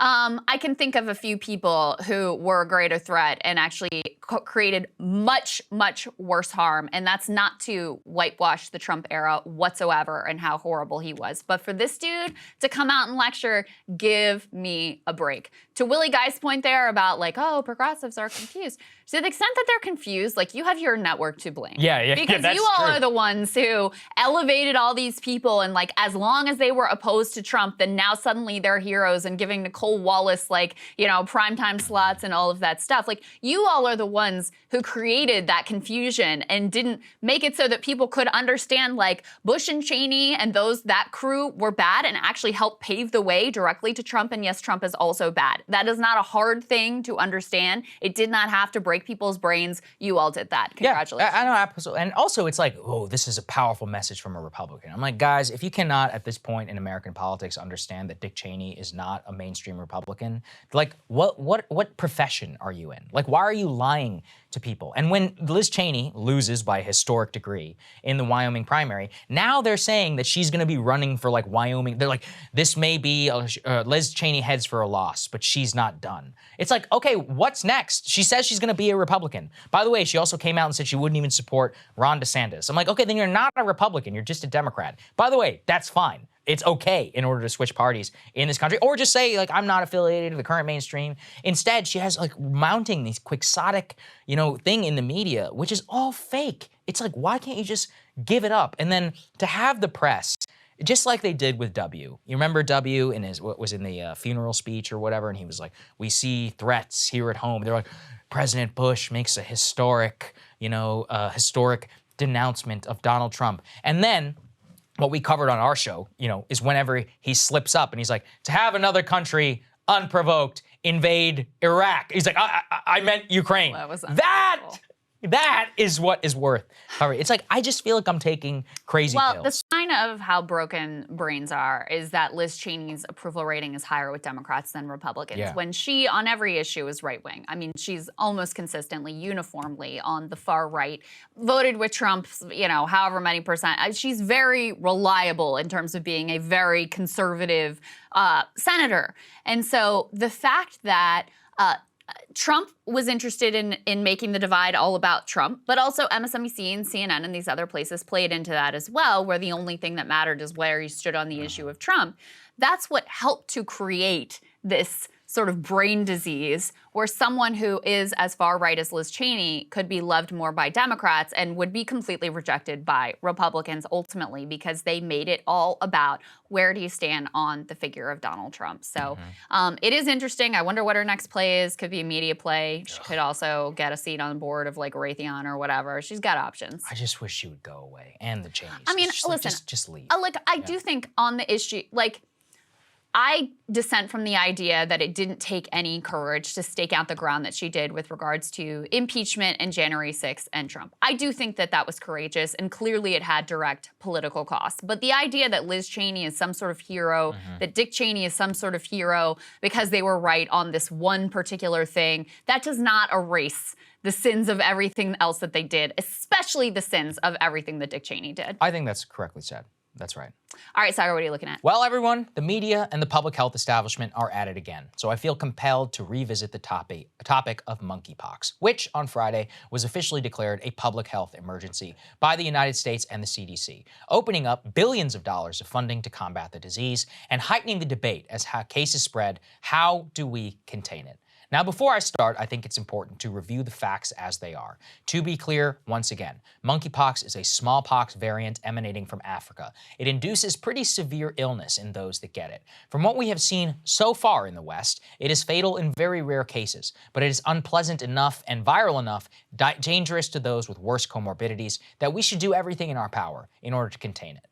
I can think of a few people who were a greater threat and actually created much, much worse harm. And that's not to whitewash the Trump era whatsoever and how horrible he was. But for this dude to come out and lecture, give me a break. To Willie Guy's point there about like, oh, progressives are confused. To the extent that they're confused, like you have your network to blame. Because
that's
you all
true.
are the ones who elevated all these people, and like as long as they were opposed to Trump, then now suddenly they're heroes and giving Nicole Wallace like, you know, primetime slots and all of that stuff. Like you all are the ones who created that confusion and didn't make it so that people could understand like Bush and Cheney and that crew were bad and actually helped pave the way directly to Trump. And yes, Trump is also bad. That is not a hard thing to understand. It did not have to break people's brains. You all did that. Congratulations.
Yeah, I know, absolutely. And also it's like, oh, this is a powerful message from a Republican. I'm like, guys, if you cannot at this point in American politics understand that Dick Cheney is not a mainstream Republican, like what profession are you in? Like, why are you lying to people? And when Liz Cheney loses by a historic degree in the Wyoming primary, now they're saying that she's going to be running for like Wyoming. They're like, this may be Liz Cheney heads for a loss, but she's not done. It's like, okay, what's next? She says she's going to be a Republican. By the way, she also came out and said she wouldn't even support Ron DeSantis. I'm like, okay, then you're not a Republican. You're just a Democrat. By the way, that's fine. It's okay in order to switch parties in this country, or just say like, I'm not affiliated with the current mainstream. Instead, she has like mounting these quixotic, you know, thing in the media, which is all fake. It's like, why can't you just give it up? And then to have the press, just like they did with W. You remember W in his, what was in the funeral speech or whatever, and he was like, we see threats here at home. They're like, President Bush makes a historic, you know, historic denouncement of Donald Trump. And then what we covered on our show, you know, is whenever he slips up and he's like, to have another country unprovoked invade Iraq. He's like, I meant Ukraine.
That was
That is what is worth covering. It's like, I just feel like I'm taking crazy pills.
Well, the sign of how broken brains are is that Liz Cheney's approval rating is higher with Democrats than Republicans. When she, on every issue, is right-wing. I mean, she's almost consistently, uniformly on the far right, voted with Trump, you know, however many percent. She's very reliable in terms of being a very conservative senator. And so the fact that Trump was interested in making the divide all about Trump, but also MSNBC and CNN and these other places played into that as well, where the only thing that mattered is where he stood on the issue of Trump. That's what helped to create this sort of brain disease where someone who is as far right as Liz Cheney could be loved more by Democrats and would be completely rejected by Republicans ultimately because they made it all about where do you stand on the figure of Donald Trump. So it is interesting. I wonder what her next play is. Could be a media play. She could also get a seat on the board of like Raytheon or whatever. She's got options.
I just wish she would go away. And the Cheneys.
I mean,
just,
listen,
just leave.
I do think on the issue, like, I dissent from the idea that it didn't take any courage to stake out the ground that she did with regards to impeachment and January 6th and Trump. I do think that that was courageous, and clearly it had direct political costs. But the idea that Liz Cheney is some sort of hero, that Dick Cheney is some sort of hero because they were right on this one particular thing, that does not erase the sins of everything else that they did, especially the sins of everything that Dick Cheney did.
I think that's correctly said. That's right.
All right, Saagar, what are you looking at?
Well, everyone, the media and the public health establishment are at it again. So I feel compelled to revisit the topic of monkeypox, which on Friday was officially declared a public health emergency by the United States and the CDC, opening up billions of dollars of funding to combat the disease and heightening the debate as how cases spread. How do we contain it? Now, before I start, I think it's important to review the facts as they are. To be clear, once again, monkeypox is a smallpox variant emanating from Africa. It induces pretty severe illness in those that get it. From what we have seen so far in the West, it is fatal in very rare cases, but it is unpleasant enough and viral enough, dangerous to those with worse comorbidities, that we should do everything in our power in order to contain it.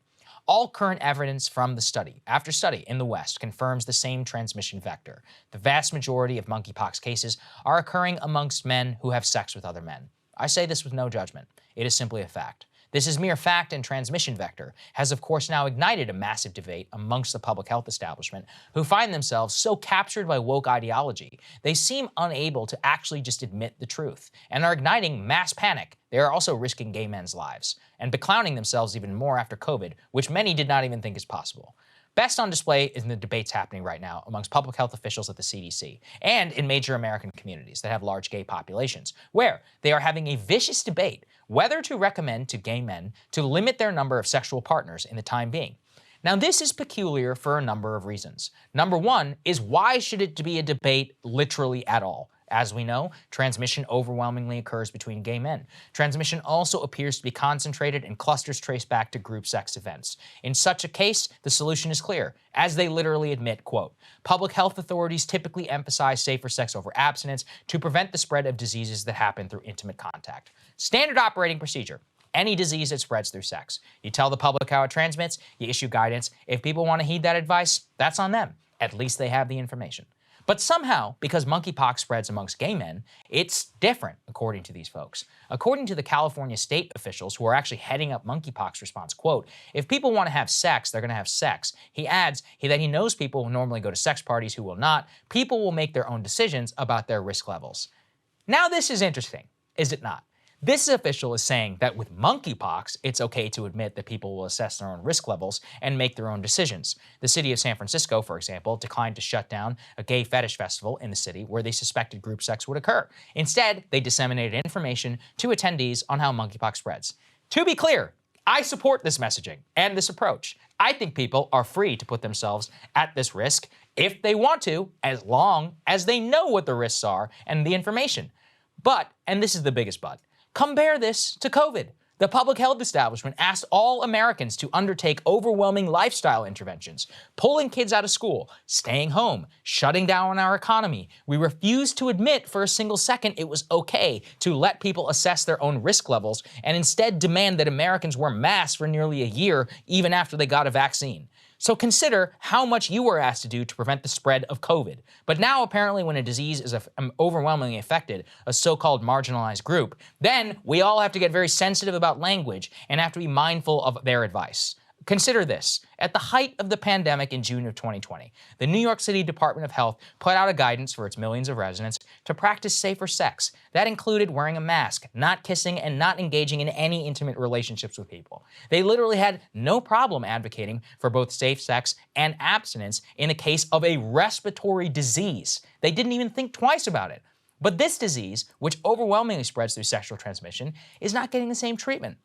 All current evidence from the study after study in the West confirms the same transmission vector. The vast majority of monkeypox cases are occurring amongst men who have sex with other men. I say this with no judgment. It is simply a fact. This is mere fact, and transmission vector has of course now ignited a massive debate amongst the public health establishment who find themselves so captured by woke ideology, they seem unable to actually just admit the truth and are igniting mass panic. They are also risking gay men's lives and beclowning themselves even more after COVID, which many did not even think is possible. Best on display is in the debates happening right now amongst public health officials at the CDC and in major American communities that have large gay populations, where they are having a vicious debate whether to recommend to gay men to limit their number of sexual partners in the time being. Now, this is peculiar for a number of reasons. Number one is, why should it be a debate literally at all? As we know, transmission overwhelmingly occurs between gay men. Transmission also appears to be concentrated in clusters traced back to group sex events. In such a case, the solution is clear, as they literally admit, quote, public health authorities typically emphasize safer sex over abstinence to prevent the spread of diseases that happen through intimate contact. Standard operating procedure. Any disease that spreads through sex. You tell the public how it transmits, you issue guidance. If people want to heed that advice, that's on them. At least they have the information. But somehow, because monkeypox spreads amongst gay men, it's different, according to these folks. According to the California state officials who are actually heading up monkeypox response, quote, if people want to have sex, they're going to have sex. He adds that he knows people who normally go to sex parties who will not. People will make their own decisions about their risk levels. Now, this is interesting, is it not? This official is saying that with monkeypox, it's okay to admit that people will assess their own risk levels and make their own decisions. The city of San Francisco, for example, declined to shut down a gay fetish festival in the city where they suspected group sex would occur. Instead, they disseminated information to attendees on how monkeypox spreads. To be clear, I support this messaging and this approach. I think people are free to put themselves at this risk if they want to, as long as they know what the risks are and the information. But, and this is the biggest but, compare this to COVID. The public health establishment asked all Americans to undertake overwhelming lifestyle interventions, pulling kids out of school, staying home, shutting down our economy. We refused to admit for a single second it was okay to let people assess their own risk levels and instead demand that Americans wear masks for nearly a year even after they got a vaccine. So consider how much you were asked to do to prevent the spread of COVID. But now apparently when a disease is overwhelmingly affected a so-called marginalized group, then we all have to get very sensitive about language and have to be mindful of their advice. Consider this. At the height of the pandemic in June of 2020, the New York City Department of Health put out a guidance for its millions of residents to practice safer sex. That included wearing a mask, not kissing, and not engaging in any intimate relationships with people. They literally had no problem advocating for both safe sex and abstinence in the case of a respiratory disease. They didn't even think twice about it. But this disease, which overwhelmingly spreads through sexual transmission, is not getting the same treatment.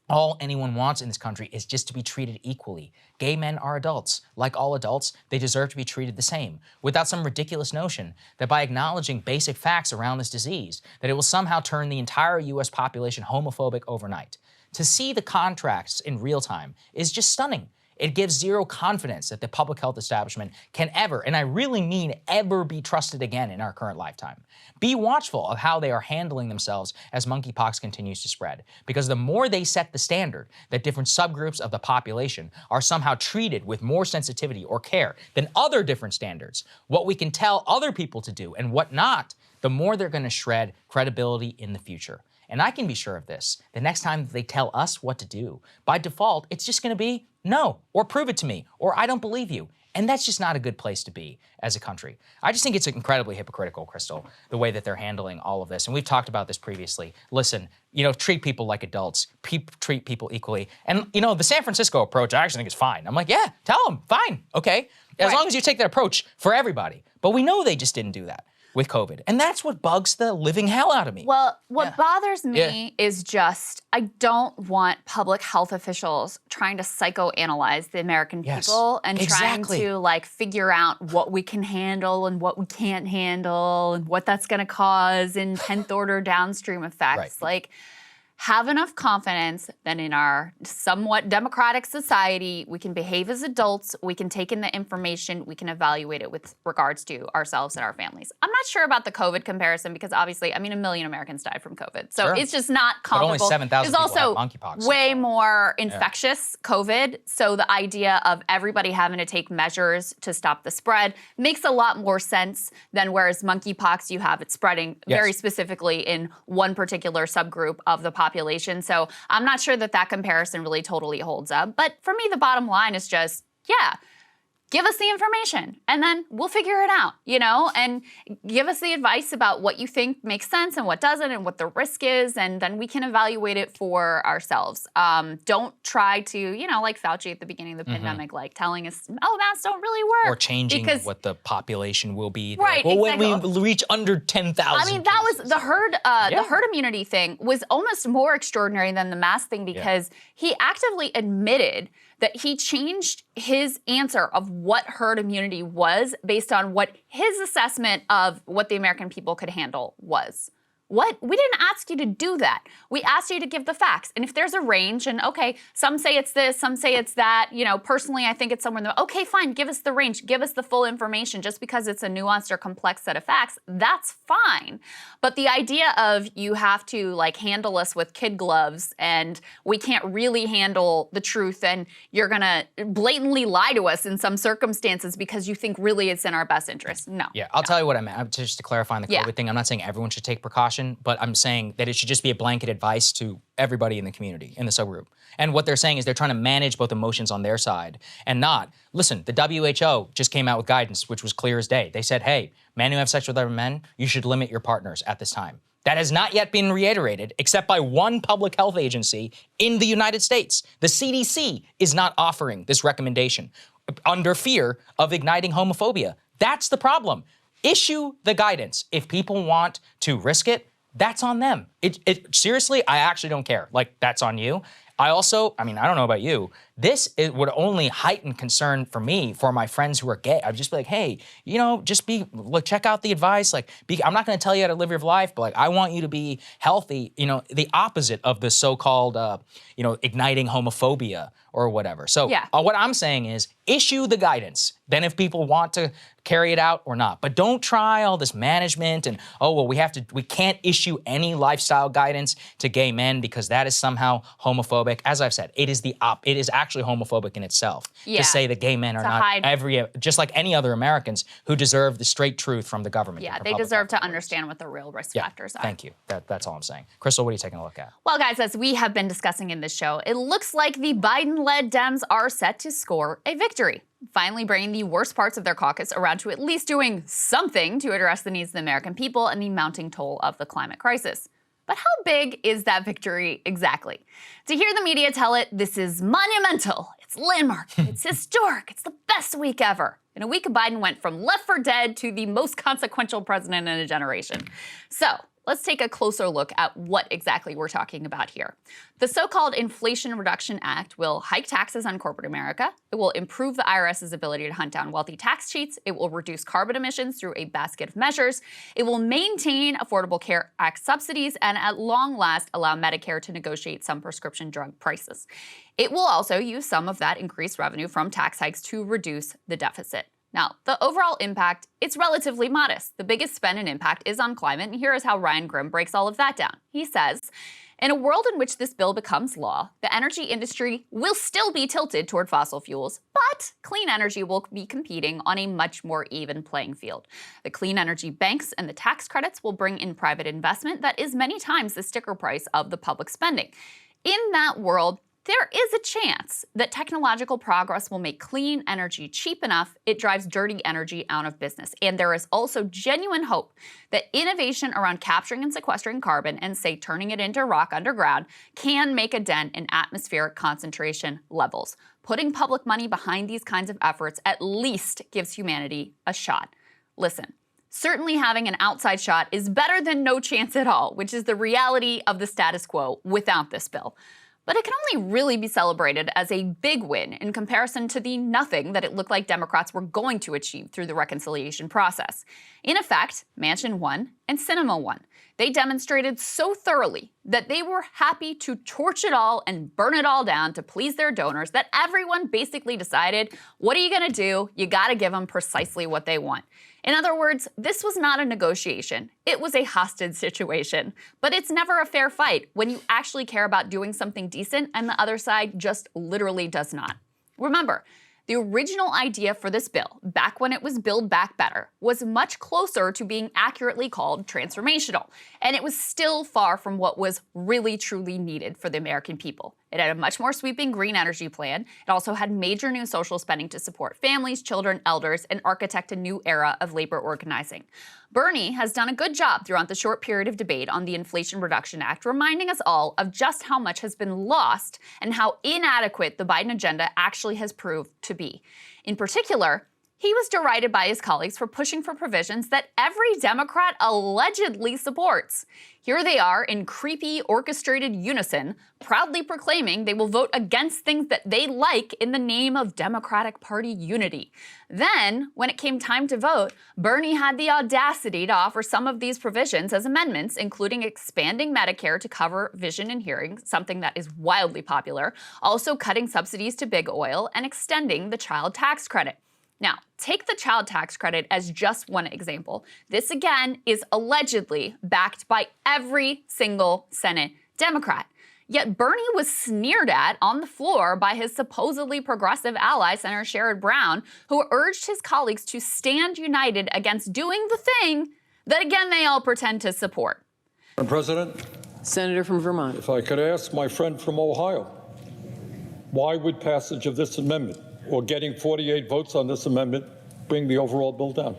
All anyone wants in this country is just to be treated equally. Gay men are adults. Like all adults, they deserve to be treated the same, without some ridiculous notion that by acknowledging basic facts around this disease, that it will somehow turn the entire US population homophobic overnight. To see the contrasts in real time is just stunning. It gives zero confidence that the public health establishment can ever, and I really mean ever, be trusted again in our current lifetime. Be watchful of how they are handling themselves as monkeypox continues to spread, because the more they set the standard that different subgroups of the population are somehow treated with more sensitivity or care than other different standards, what we can tell other people to do and what not, the more they're going to shred credibility in the future. And I can be sure of this. The next time they tell us what to do, by default, it's just going to be no, or prove it to me, or I don't believe you. And that's just not a good place to be as a country. I just think it's incredibly hypocritical, Krystal, the way that they're handling all of this. And we've talked about this previously. Listen, treat people like adults, treat people equally. And, the San Francisco approach, I actually think is fine. I'm like, yeah, tell them, fine, okay. As long as you take that approach for everybody. But we know they just didn't do that with COVID. And that's what bugs the living hell out of me.
Well, what bothers me is just, I don't want public health officials trying to psychoanalyze the American people and trying to figure out what we can handle and what we can't handle and what that's gonna cause in 10th order downstream effects.
Right.
Have enough confidence that in our somewhat democratic society, we can behave as adults, we can take in the information, we can evaluate it with regards to ourselves and our families. I'm not sure about the COVID comparison because obviously, 1 million Americans died from COVID. So it's just not comparable.
But only 7,000 people have monkeypox.
It's also way more infectious, COVID. So the idea of everybody having to take measures to stop the spread makes a lot more sense than whereas monkeypox, you have it spreading very specifically in one particular subgroup of the population. So I'm not sure that comparison really totally holds up. But for me, the bottom line is just, give us the information and then we'll figure it out, and give us the advice about what you think makes sense and what doesn't and what the risk is, and then we can evaluate it for ourselves. Don't try to, like Fauci at the beginning of the pandemic, like telling us, masks don't really work.
Or changing what the population will be.
Right,
like,
exactly.
When we reach under 10,000
I mean, that was the herd immunity thing was almost more extraordinary than the mask thing because he actively admitted that he changed his answer of what herd immunity was based on what his assessment of what the American people could handle was. What? We didn't ask you to do that. We asked you to give the facts. And if there's a range, and okay, some say it's this, some say it's that, personally I think it's somewhere in the, okay, fine, give us the range, give us the full information. Just because it's a nuanced or complex set of facts, that's fine. But the idea of you have to handle us with kid gloves and we can't really handle the truth and you're gonna blatantly lie to us in some circumstances because you think really it's in our best interest. No.
Yeah, I'll tell you what I meant. Just to clarify on the COVID thing, I'm not saying everyone should take precaution, but I'm saying that it should just be a blanket advice to everybody in the community, in the subgroup. And what they're saying is they're trying to manage both emotions on their side and not. Listen, the WHO just came out with guidance, which was clear as day. They said, hey, men who have sex with other men, you should limit your partners at this time. That has not yet been reiterated except by one public health agency in the United States. The CDC is not offering this recommendation under fear of igniting homophobia. That's the problem. Issue the guidance. If people want to risk it, that's on them. Seriously, I actually don't care. That's on you. I don't know about you. It would only heighten concern for me, for my friends who are gay. I'd just be like, hey, check out the advice. I'm not going to tell you how to live your life, but I want you to be healthy. The opposite of the so-called, igniting homophobia or whatever. So what I'm saying is issue the guidance. Then if people want to carry it out or not, but don't try all this management and, we can't issue any lifestyle guidance to gay men because that is somehow homophobic. As I've said, it is actually homophobic in itself to say that gay men are not just like any other Americans who deserve the straight truth from the government.
Yeah, they deserve to understand what the real risk factors are.
Thank you. That's all I'm saying. Krystal, what are you taking a look at?
Well, guys, as we have been discussing in this show, it looks like the Biden-led Dems are set to score a victory, finally bringing the worst parts of their caucus around to at least doing something to address the needs of the American people and the mounting toll of the climate crisis. But how big is that victory exactly? To hear the media tell it, this is monumental, it's landmark, it's historic, it's the best week ever. In a week, Biden went from left for dead to the most consequential president in a generation. So let's take a closer look at what exactly we're talking about here. The so-called Inflation Reduction Act will hike taxes on corporate America. It will improve the IRS's ability to hunt down wealthy tax cheats. It will reduce carbon emissions through a basket of measures. It will maintain Affordable Care Act subsidies and at long last allow Medicare to negotiate some prescription drug prices. It will also use some of that increased revenue from tax hikes to reduce the deficit. Now, the overall impact, it's relatively modest. The biggest spend and impact is on climate, and here is how Ryan Grim breaks all of that down. He says, in a world in which this bill becomes law, the energy industry will still be tilted toward fossil fuels, but clean energy will be competing on a much more even playing field. The clean energy banks and the tax credits will bring in private investment that is many times the sticker price of the public spending. In that world, there is a chance that technological progress will make clean energy cheap enough it drives dirty energy out of business. And there is also genuine hope that innovation around capturing and sequestering carbon and, say, turning it into rock underground can make a dent in atmospheric concentration levels. Putting public money behind these kinds of efforts at least gives humanity a shot. Listen. Certainly having an outside shot is better than no chance at all, which is the reality of the status quo without this bill. But it can only really be celebrated as a big win in comparison to the nothing that it looked like Democrats were going to achieve through the reconciliation process. In effect, Manchin won and Sinema won. They demonstrated so thoroughly that they were happy to torch it all and burn it all down to please their donors that everyone basically decided, what are you going to do? You got to give them precisely what they want. In other words, this was not a negotiation. It was a hostage situation. But it's never a fair fight when you actually care about doing something decent and the other side just literally does not. Remember, the original idea for this bill, back when it was Build Back Better, was much closer to being accurately called transformational. And it was still far from what was really truly needed for the American people. It had a much more sweeping green energy plan. It also had major new social spending to support families, children, elders, and architect a new era of labor organizing. Bernie has done a good job throughout the short period of debate on the Inflation Reduction Act, reminding us all of just how much has been lost and how inadequate the Biden agenda actually has proved to be. In particular, he was derided by his colleagues for pushing for provisions that every Democrat allegedly supports. Here they are in creepy, orchestrated unison, proudly proclaiming they will vote against things that they like in the name of Democratic Party unity. Then, when it came time to vote, Bernie had the audacity to offer some of these provisions as amendments, including expanding Medicare to cover vision and hearing, something that is wildly popular, also cutting subsidies to big oil, and extending the child tax credit. Now, take the child tax credit as just one example. This, again, is allegedly backed by every single Senate Democrat. Yet Bernie was sneered at on the floor by his supposedly progressive ally, Senator Sherrod Brown, who urged his colleagues to stand united against doing the thing that, again, they all pretend to support.
Madam President?
Senator from Vermont.
If I could ask my friend from Ohio, why would passage of this amendment or getting 48 votes on this amendment bring the overall bill down?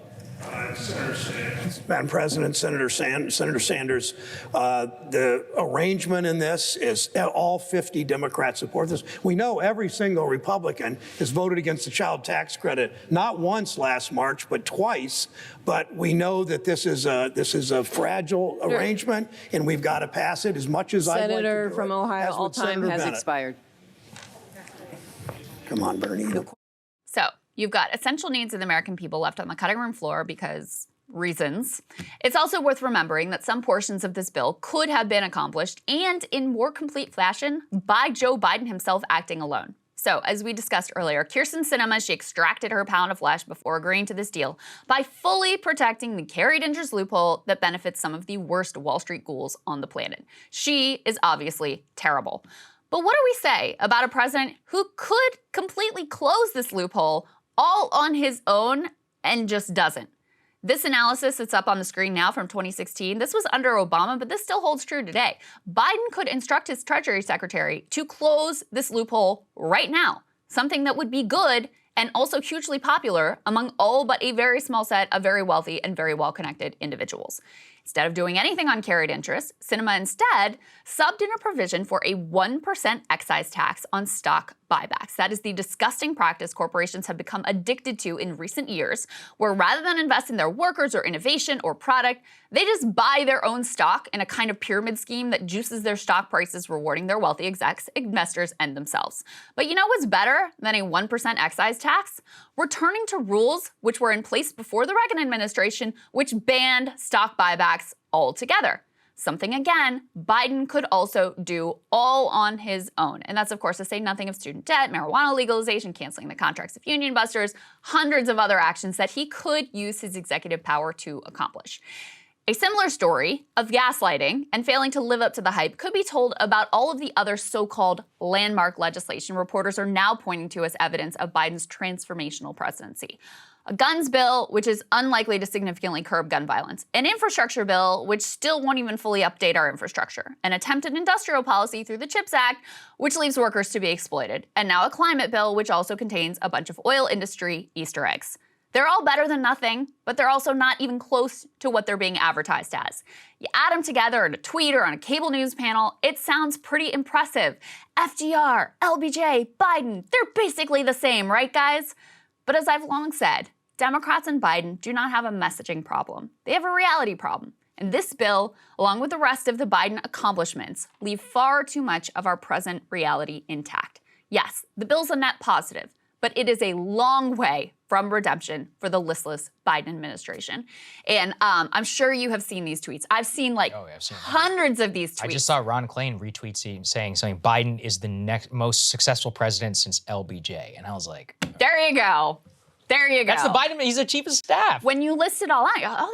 Madam President, Senator Sanders, the arrangement in this is all 50 Democrats support this. We know every single Republican has voted against the child tax credit, not once last March, but twice. But we know that this is a fragile arrangement, and we've got to pass it as much as I'd like to do it.
Senator from Ohio, all time has
Bennett.
expired.
Come on, Bernie.
So you've got essential needs of the American people left on the cutting room floor because reasons. It's also worth remembering that some portions of this bill could have been accomplished and in more complete fashion by Joe Biden himself acting alone. So, as we discussed earlier, Kyrsten Sinema, she extracted her pound of flesh before agreeing to this deal by fully protecting the carried interest loophole that benefits some of the worst Wall Street ghouls on the planet. She is obviously terrible. But what do we say about a president who could completely close this loophole all on his own and just doesn't? This analysis that's up on the screen now from 2016, this was under Obama, but this still holds true today. Biden could instruct his Treasury Secretary to close this loophole right now, something that would be good and also hugely popular among all but a very small set of very wealthy and very well-connected individuals. Instead of doing anything on carried interest, Sinema instead subbed in a provision for a 1% excise tax on stock buybacks. That is the disgusting practice corporations have become addicted to in recent years, where rather than invest in their workers or innovation or product, they just buy their own stock in a kind of pyramid scheme that juices their stock prices, rewarding their wealthy execs, investors, and themselves. But you know what's better than a 1% excise tax? Returning to rules which were in place before the Reagan administration, which banned stock buybacks altogether. Something, again, Biden could also do all on his own. And that's, of course, to say nothing of student debt, marijuana legalization, canceling the contracts of union busters, hundreds of other actions that he could use his executive power to accomplish. A similar story of gaslighting and failing to live up to the hype could be told about all of the other so-called landmark legislation reporters are now pointing to as evidence of Biden's transformational presidency. A guns bill, which is unlikely to significantly curb gun violence. An infrastructure bill, which still won't even fully update our infrastructure. An attempted industrial policy through the CHIPS Act, which leaves workers to be exploited. And now a climate bill, which also contains a bunch of oil industry Easter eggs. They're all better than nothing, but they're also not even close to what they're being advertised as. You add them together in a tweet or on a cable news panel, it sounds pretty impressive. FDR, LBJ, Biden, they're basically the same, right, guys? But as I've long said, Democrats and Biden do not have a messaging problem. They have a reality problem. And this bill, along with the rest of the Biden accomplishments, leave far too much of our present reality intact. Yes, the bill's a net positive, but it is a long way from redemption for the listless Biden administration. And I'm sure you have seen these tweets. I've seen hundreds of these tweets.
I just saw Ron Klain retweet saying something, Biden is the next most successful president since LBJ. And I was like,
there you go. There you go.
That's the Biden, he's the chief of staff.
When you list it all out,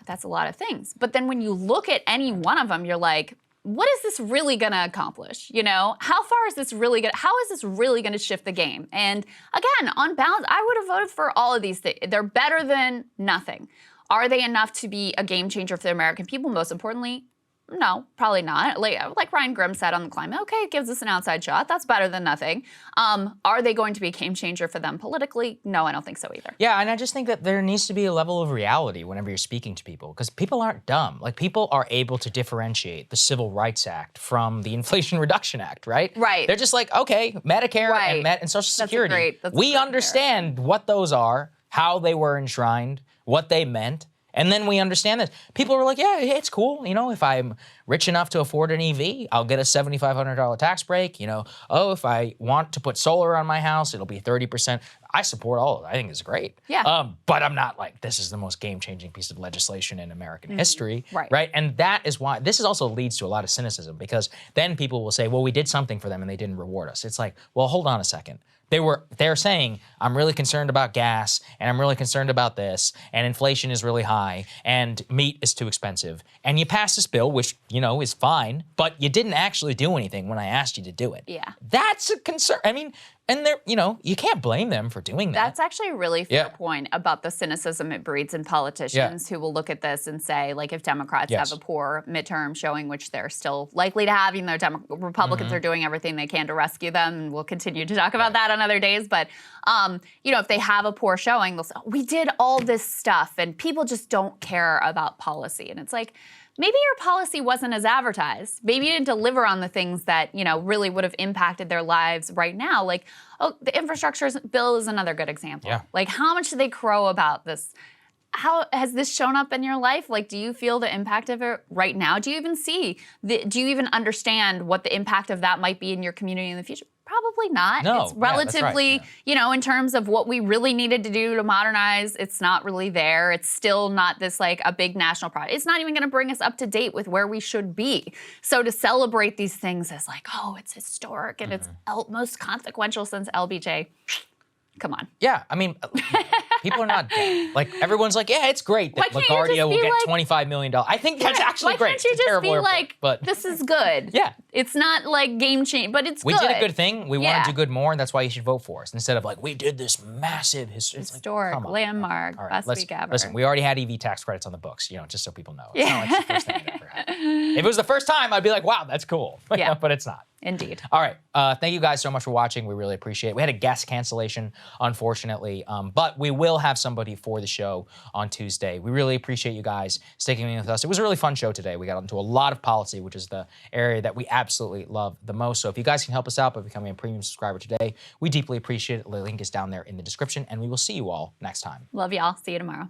that's a lot of things. But then when you look at any one of them, you're like, what is this really gonna accomplish? You know, how is this really gonna shift the game? And again, on balance, I would have voted for all of these things. They're better than nothing. Are they enough to be a game changer for the American people? Most importantly, No, probably not. Like Ryan Grimm said on the climate, okay, it gives us an outside shot. That's better than nothing. Are they going to be a game changer for them politically? No, I don't think so either.
Yeah, and I just think that there needs to be a level of reality whenever you're speaking to people, because people aren't dumb. Like, people are able to differentiate the Civil Rights Act from the Inflation Reduction Act, right?
Right.
They're just like, okay, Medicare and Social Security. We understand what those are, how they were enshrined, what they meant. And then we understand this. People are like, yeah, it's cool. You know, if I'm rich enough to afford an EV, I'll get a $7,500 tax break. You know, oh, if I want to put solar on my house, it'll be 30%. I support all of it. I think it's great.
Yeah.
But I'm not like, this is the most game-changing piece of legislation in American history.
Right.
Right. And that is why this is also leads to a lot of cynicism, because then people will say, well, we did something for them and they didn't reward us. It's like, well, hold on a second. They're saying, I'm really concerned about gas, and I'm really concerned about this, and inflation is really high, and meat is too expensive. And you passed this bill, which, you know, is fine, but you didn't actually do anything when I asked you to do it.
Yeah.
That's a concern. I mean, and they're, you know, you can't blame them for doing that.
That's actually a really fair point about the cynicism it breeds in politicians who will look at this and say, like, if Democrats have a poor midterm showing, which they're still likely to have, even though Republicans are doing everything they can to rescue them, and we'll continue to talk about that on other days. But, you know, if they have a poor showing, they'll say, we did all this stuff, and people just don't care about policy. And it's like, maybe your policy wasn't as advertised. Maybe you didn't deliver on the things that, you know, really would have impacted their lives right now. Like, oh, the infrastructure bill is another good example.
Yeah.
Like, how much do they crow about this? How has this shown up in your life? Like, do you feel the impact of it right now? Do you even see, do you even understand what the impact of that might be in your community in the future? Probably not.
No,
it's relatively, you know, in terms of what we really needed to do to modernize, it's not really there. It's still not this like a big national project. It's not even going to bring us up to date with where we should be. So to celebrate these things as like, oh, it's historic and it's most consequential since LBJ. Come on.
Yeah, I mean, people are not dumb. Like, everyone's like, yeah, it's great that LaGuardia will get $25 million. I think that's actually great.
Why can't you just be like,
but
this is good?
Yeah.
It's not like game change, but it's
we
good.
did a good thing. We want to do good more, and that's why you should vote for us. Instead of like, we did this massive
historic landmark, best week ever.
Listen, we already had EV tax credits on the books, you know, just so people know. It's not like it's the first thing we ever had. If it was the first time, I'd be like, wow, that's cool.
Yeah.
But it's not.
Indeed.
All right. Thank you guys so much for watching. We really appreciate it. We had a guest cancellation, unfortunately, but we will have somebody for the show on Tuesday. We really appreciate you guys sticking with us. It was a really fun show today. We got into a lot of policy, which is the area that we absolutely love the most. So if you guys can help us out by becoming a premium subscriber today, we deeply appreciate it. The link is down there in the description, and we will see you all next time.
Love y'all. See you tomorrow.